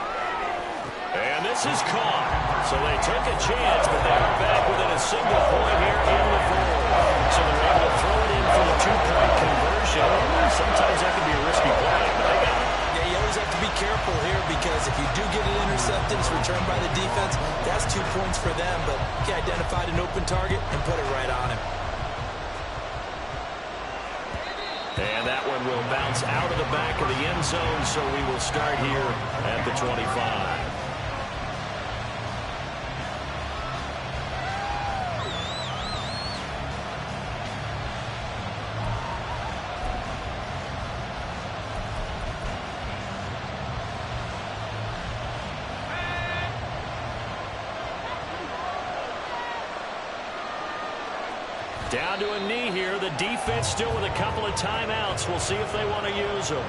And this is caught. So they took a chance, but they are back within a single point here in the fourth. So they're able to throw it in for the two-point conversion. Sometimes that can be a risky play, but they got it. Yeah, you always have to be careful here because if you do get it intercepted, it's returned by the defense. That's 2 points for them, but he identified an open target and put it right on him. And that one will bounce out of the back of the end zone, so we will start here at the 25. Down to a knee here. The defense still with a couple of timeouts. We'll see if they want to use them.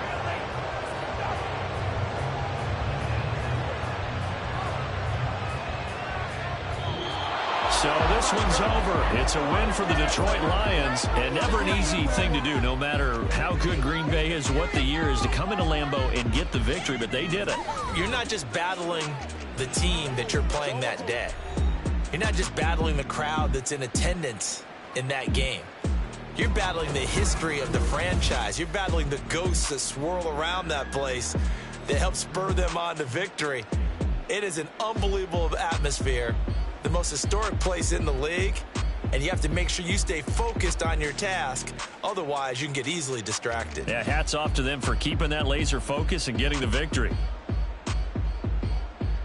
So this one's over. It's a win for the Detroit Lions, and never an easy thing to do, no matter how good Green Bay is, what the year is, to come into Lambeau and get the victory, but they did it. You're not just battling the team that you're playing that day. You're not just battling the crowd that's in attendance in that game. You're battling the history of the franchise. You're battling the ghosts that swirl around that place that help spur them on to victory. It is an unbelievable atmosphere, the most historic place in the league, and you have to make sure you stay focused on your task. Otherwise, you can get easily distracted. Yeah, hats off to them for keeping that laser focus and getting the victory.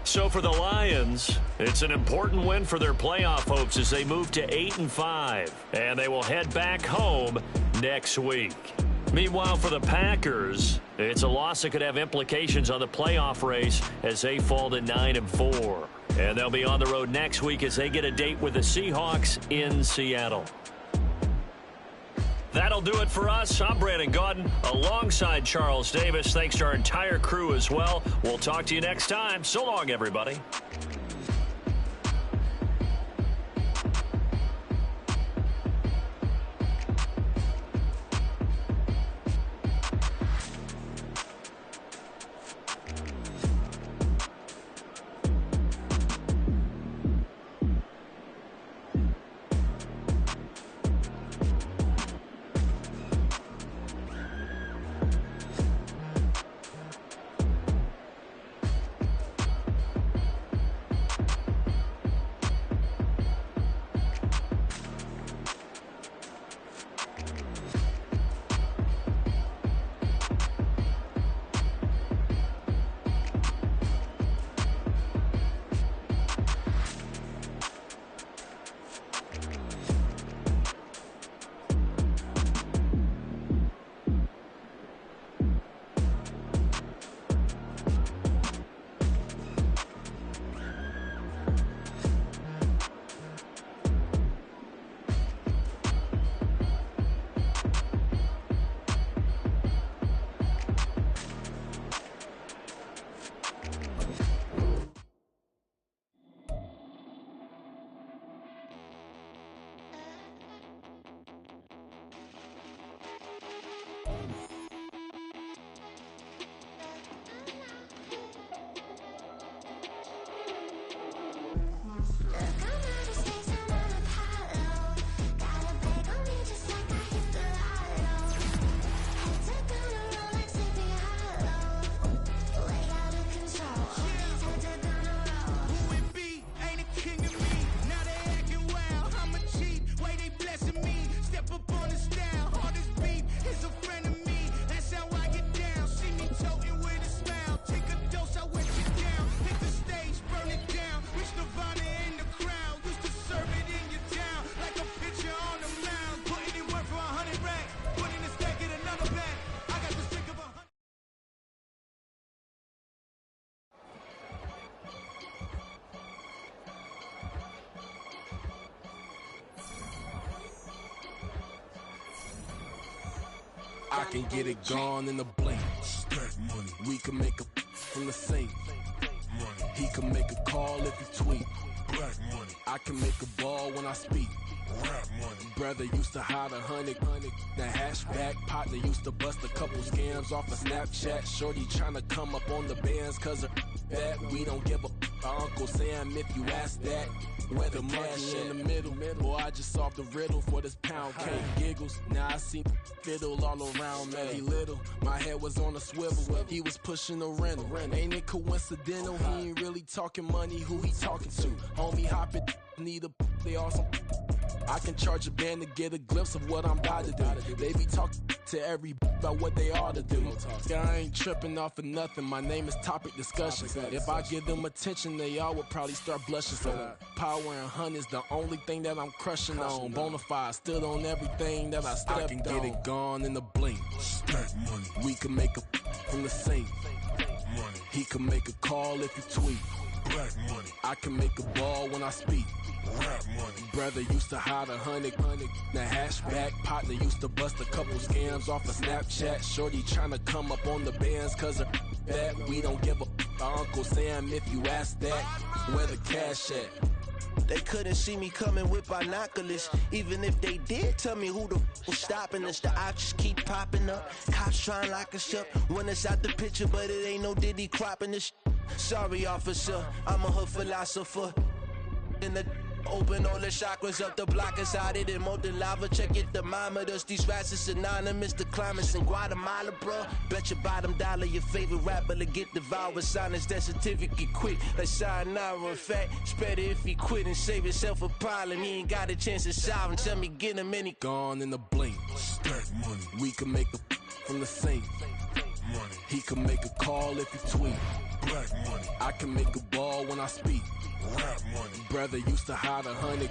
So for the Lions, it's an important win for their playoff hopes as they move to 8-5, and they will head back home next week. Meanwhile, for the Packers, it's a loss that could have implications on the playoff race as they fall to 9-4. And they'll be on the road next week as they get a date with the Seahawks in Seattle. That'll do it for us. I'm Brandon Gaudin alongside Charles Davis. Thanks to our entire crew as well. We'll talk to you next time. So long, everybody. can get it gone in a blink. Stack money. We can make a from the sink. Money. He can make a call if he tweet. Black money. I can make a ball when I speak. Rap money. Brother used to hide 100. The hashback partner used to bust a couple scams off of Snapchat. Shorty tryna come up on the bands cause of that. We don't give a Uncle Sam if you ask that. Where the monkey in the middle. Boy, I just solved the riddle for this pound cake. Giggles, now I see fiddle all around me. He little, my head was on a swivel. He was pushing a rental. Ain't it coincidental? He ain't really talking money, who he talking to? Homie hopping, need a they awesome. I can charge a band to get a glimpse of what I'm about to do. They be talking to every about what they ought to do. I ain't tripping off of nothing. My name is Topic Discussion. If I give them attention, they all would probably start blushing. So power and hunt is the only thing that I'm crushing on. Bonafide stood on everything that I stepped on. I can get it gone in a blink. Stack money. We can make a from the sink. Money. He can make a call if he tweet. Black money. I can make a ball when I speak. Rap money. Brother used to hide 100. The hashback partner used to bust a couple scams off of Snapchat. Shorty tryna come up on the bands cause of that. We don't give a Uncle Sam if you ask that. Where the cash at? They couldn't see me coming with binoculars. Even if they did, tell me who the was stopping us. The options keep popping up. Cops trying to lock us up. When it's out the picture, but it ain't no Diddy cropping this. Sorry, officer, I'm a hood philosopher. In the open all the chakras up the block inside it and molten lava. Check it, thermometers. These rats is synonymous to climates in Guatemala, bro. Bet your bottom dollar your favorite rapper to get devoured. Sign his death certificate quick. Like sayonara. In fact, it's better if he quit and save himself a problem. He ain't got a chance to solve and tell me get him any. Gone in a blink. Stack money. We can make a from the sink. Money. He can make a call if he tweet. Black money. I can make a ball when I speak. Rap money. Brother used to hide 100.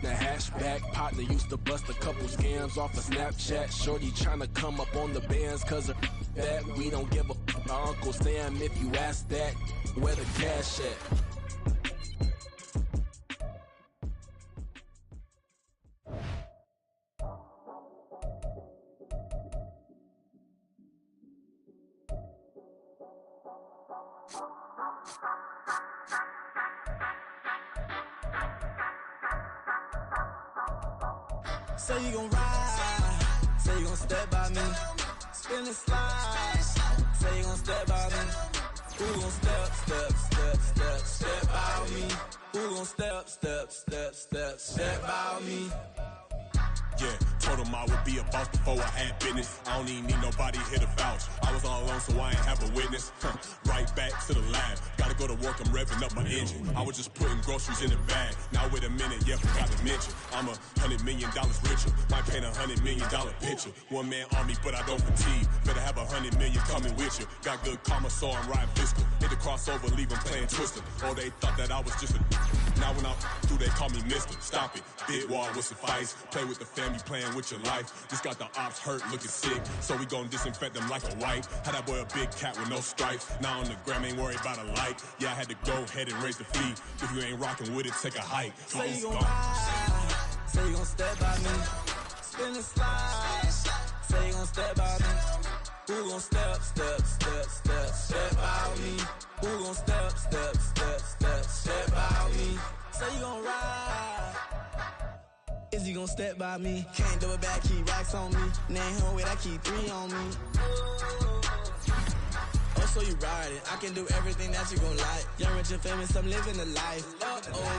The hashback partner used to bust a couple scams off of Snapchat. Shorty tryna come up on the bands cause of that. We don't give a Uncle Sam if you ask that. Where the cash at? Say you gon' ride, say you gon' step by me, spin and slide, say you gon' step by me. Who gon' step by me? Who gon' step by me? Yeah, told him I would be a boss before I had business. I don't even need nobody here to vouch. I was all alone, so I ain't have a witness. Right back to the lab. Gotta go to work, I'm revving up my engine. I was just putting groceries in the bag. Now wait a minute, yeah, forgot to mention. I'm $100 million richer. Might paint $100 million picture. One man army, but I don't fatigue. Better have 100 million coming with you. Got good karma, so I'm riding fiscal. Hit the crossover, leave them playing Twister. Oh, they thought that I was just a. Now when I'm through, they call me Mister. Stop it. Big wall will suffice. Play with the family, playing with your life. Just got the ops hurt, looking sick. So we gon' disinfect them like a wipe. Had that boy a big cat with no stripes. Now on the gram, ain't worried about a light. Yeah, I had to go ahead and raise the fee. If you ain't rocking with it, take a hike. Say you gon' ride, say you gon' step by me, spin and slide, say you gon' step by me. Who gon' step by me? Who gon' step by me? Say you gon' ride. Is you gon' step by me? Can't do it back, keep racks on me. Name home with, I keep 3 on me. Oh, so you riding? I can do everything that you gon' like. Young, rich, and famous, I'm living the life.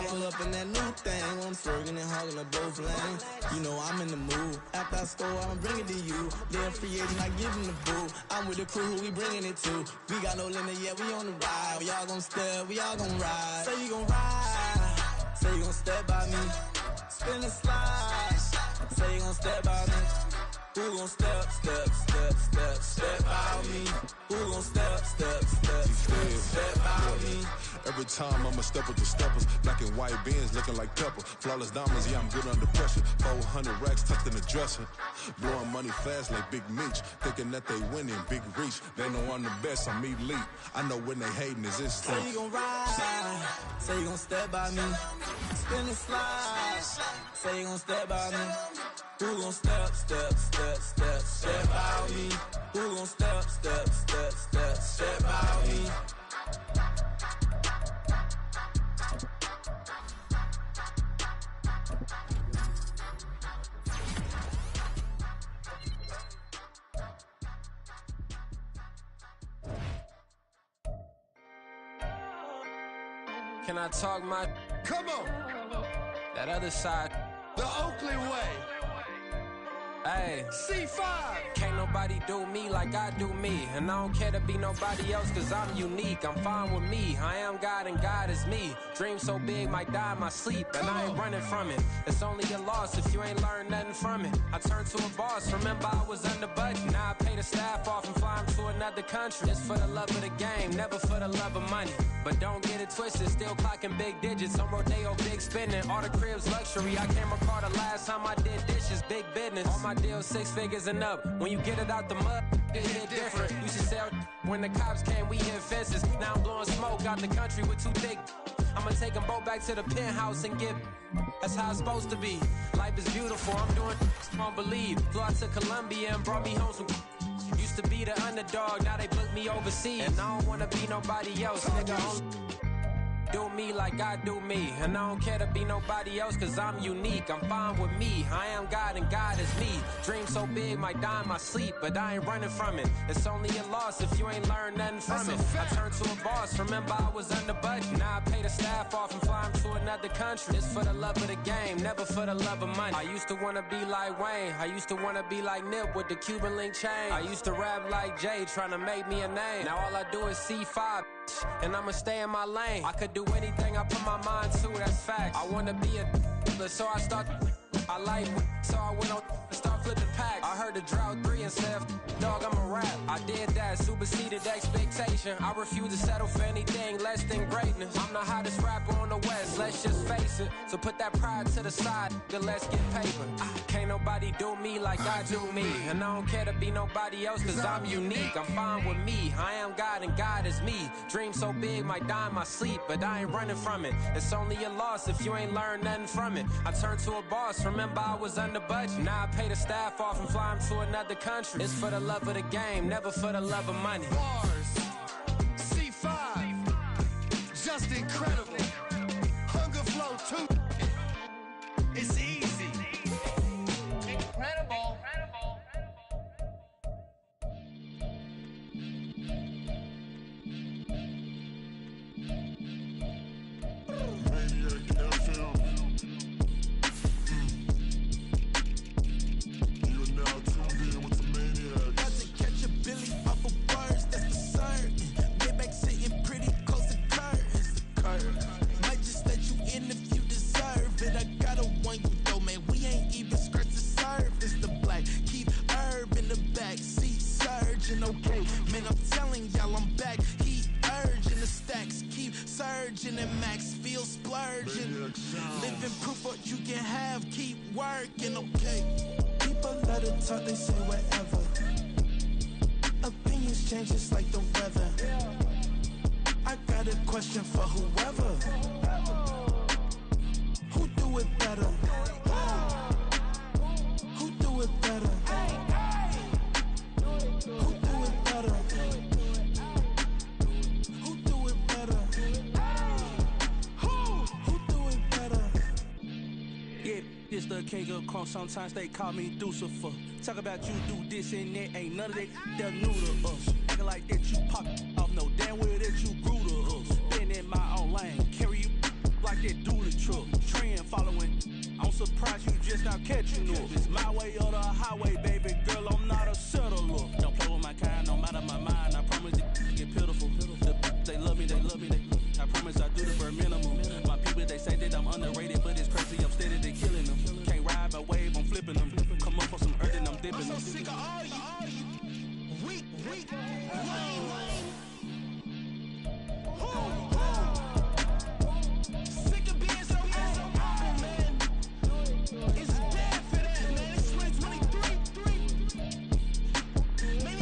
Pull up in that new thing. I'm swerving and hogging up both lanes. You know I'm in the mood. After I score, I'ma bring it to you. They're free agent, I give them the boo. I'm with the crew, who we bringing it to. We got no limit, yeah, we on the ride. We all gon' step, we all gon' ride. Say you gon' ride, say you gon' step by me. Spin and slide, say you gon' step by me. Who gon' step by me? Who gon' step by me? Every time I'ma step with the steppers. Black and white beans looking like pepper. Flawless diamonds, yeah, I'm good under pressure. 400 racks tucked in the dresser. Blowing money fast like Big Meech. Thinking that they winning, big reach. They know I'm the best, I'm elite. I know when they hating is instinct. Say you gon' ride, say you gon' step by me. Spin and slide, say you gon' step by me. Who gon' step out me? Who gon' step out me? Can I talk my? Come on. That other side. The Oakley way. Hey. C5. Can't nobody do me like I do me. And I don't care to be nobody else cause I'm unique. I'm fine with me. I am God and God is me. Dream so big might die in my sleep. And I ain't running from it. It's only a loss if you ain't learned nothing from it. I turned to a boss. Remember I was under budget. Now I pay the staff off and fly them to another country. It's for the love of the game, never for the love of money. But don't get it twisted, still clocking big digits. On Rodeo, big spending, all the cribs luxury. I can't recall the last time I did dishes, big business. All my deals 6 figures and up. When you get it out the mud, it hit different. Used to sell when the cops came, we hit fences. Now I'm blowing smoke out the country with 2 thick. I'ma take them both back to the penthouse and get. That's how it's supposed to be. Life is beautiful, I'm doing won't believe. Flew out to Colombia and brought me home some. Used to be the underdog, now they book me overseas. And I don't wanna be nobody else, nigga. Do me like I do me. And I don't care to be nobody else cause I'm unique. I'm fine with me. I am God and God is me. Dream so big might die in my sleep, but I ain't running from it. It's only a loss if you ain't learned nothing from it. I turned to a boss, remember I was under budget. Now I pay the staff off and fly them to another country. It's for the love of the game, never for the love of money. I used to wanna be like Wayne. I used to wanna be like Nip with the Cuban link chain. I used to rap like Jay, trying to make me a name. Now all I do is C5, and I'ma stay in my lane. I could do anything I put my mind to, that's facts. I wanna be a so I start. I like so I went on and start flipping packs. I heard the drought 3 and said, dog, I'm a rap. I did that, superseded expectation. I refuse to settle for anything less than greatness. I'm the hottest rapper on the West, let's just face it. So put that pride to the side, then let's get paper. Can't nobody do me like I do me. And I don't care to be nobody else cause I'm unique. I'm fine with me, I am God and God is me. Dream so big might die in my sleep, but I ain't running from it. It's only a loss if you ain't learned nothing from it. I turned to a boss, remember I was under budget. Now I pay the staff off and fly them to another country. It's for the love of the game, never for the love of money. Bars. C5. Just incredible. Hunger Flow 2. It's easy. Incredible. Okay, man, I'm telling y'all I'm back. Heat urging the stacks, keep surging and max feel splurging. Living proof what you can have, keep working, okay. People let it talk, they say whatever. Opinions change just like the weather. I got a question for whoever. Who do it better? Who do it better? Who do it better? Who do it better? Who do it better? Yeah, this the king of crunk. Sometimes they call me Lucifer. Talk about you do this and that. Ain't none of that they're new to us. Acting like that you pop off. No damn well that you grew to us. Been in my own lane. Carry you like that duty truck. Trend following. I'm surprised you just not catching up. It's my way or the highway, baby girl. I'm not a settler. Don't play with my kind, no matter my mind. I promise it get pitiful. They love me, they love me. I promise I do the bare minimum. My people, they say that I'm underrated, but it's crazy. I'm steady, they killing them. Can't ride my wave, I'm flipping them. Come up for some earth and I'm dipping them. I'm so sick of all you weak, lame. Sick of being so humble, man. It's dead for that, man. It's 2023. Man,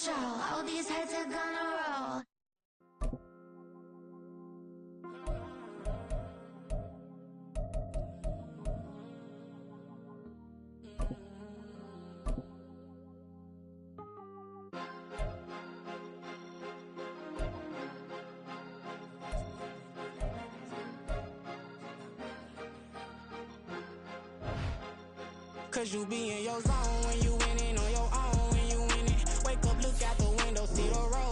control. All these heads are gonna roll. Cause you be in your zone when you winning on your own. When you win it, wake up, look out the window, see the road.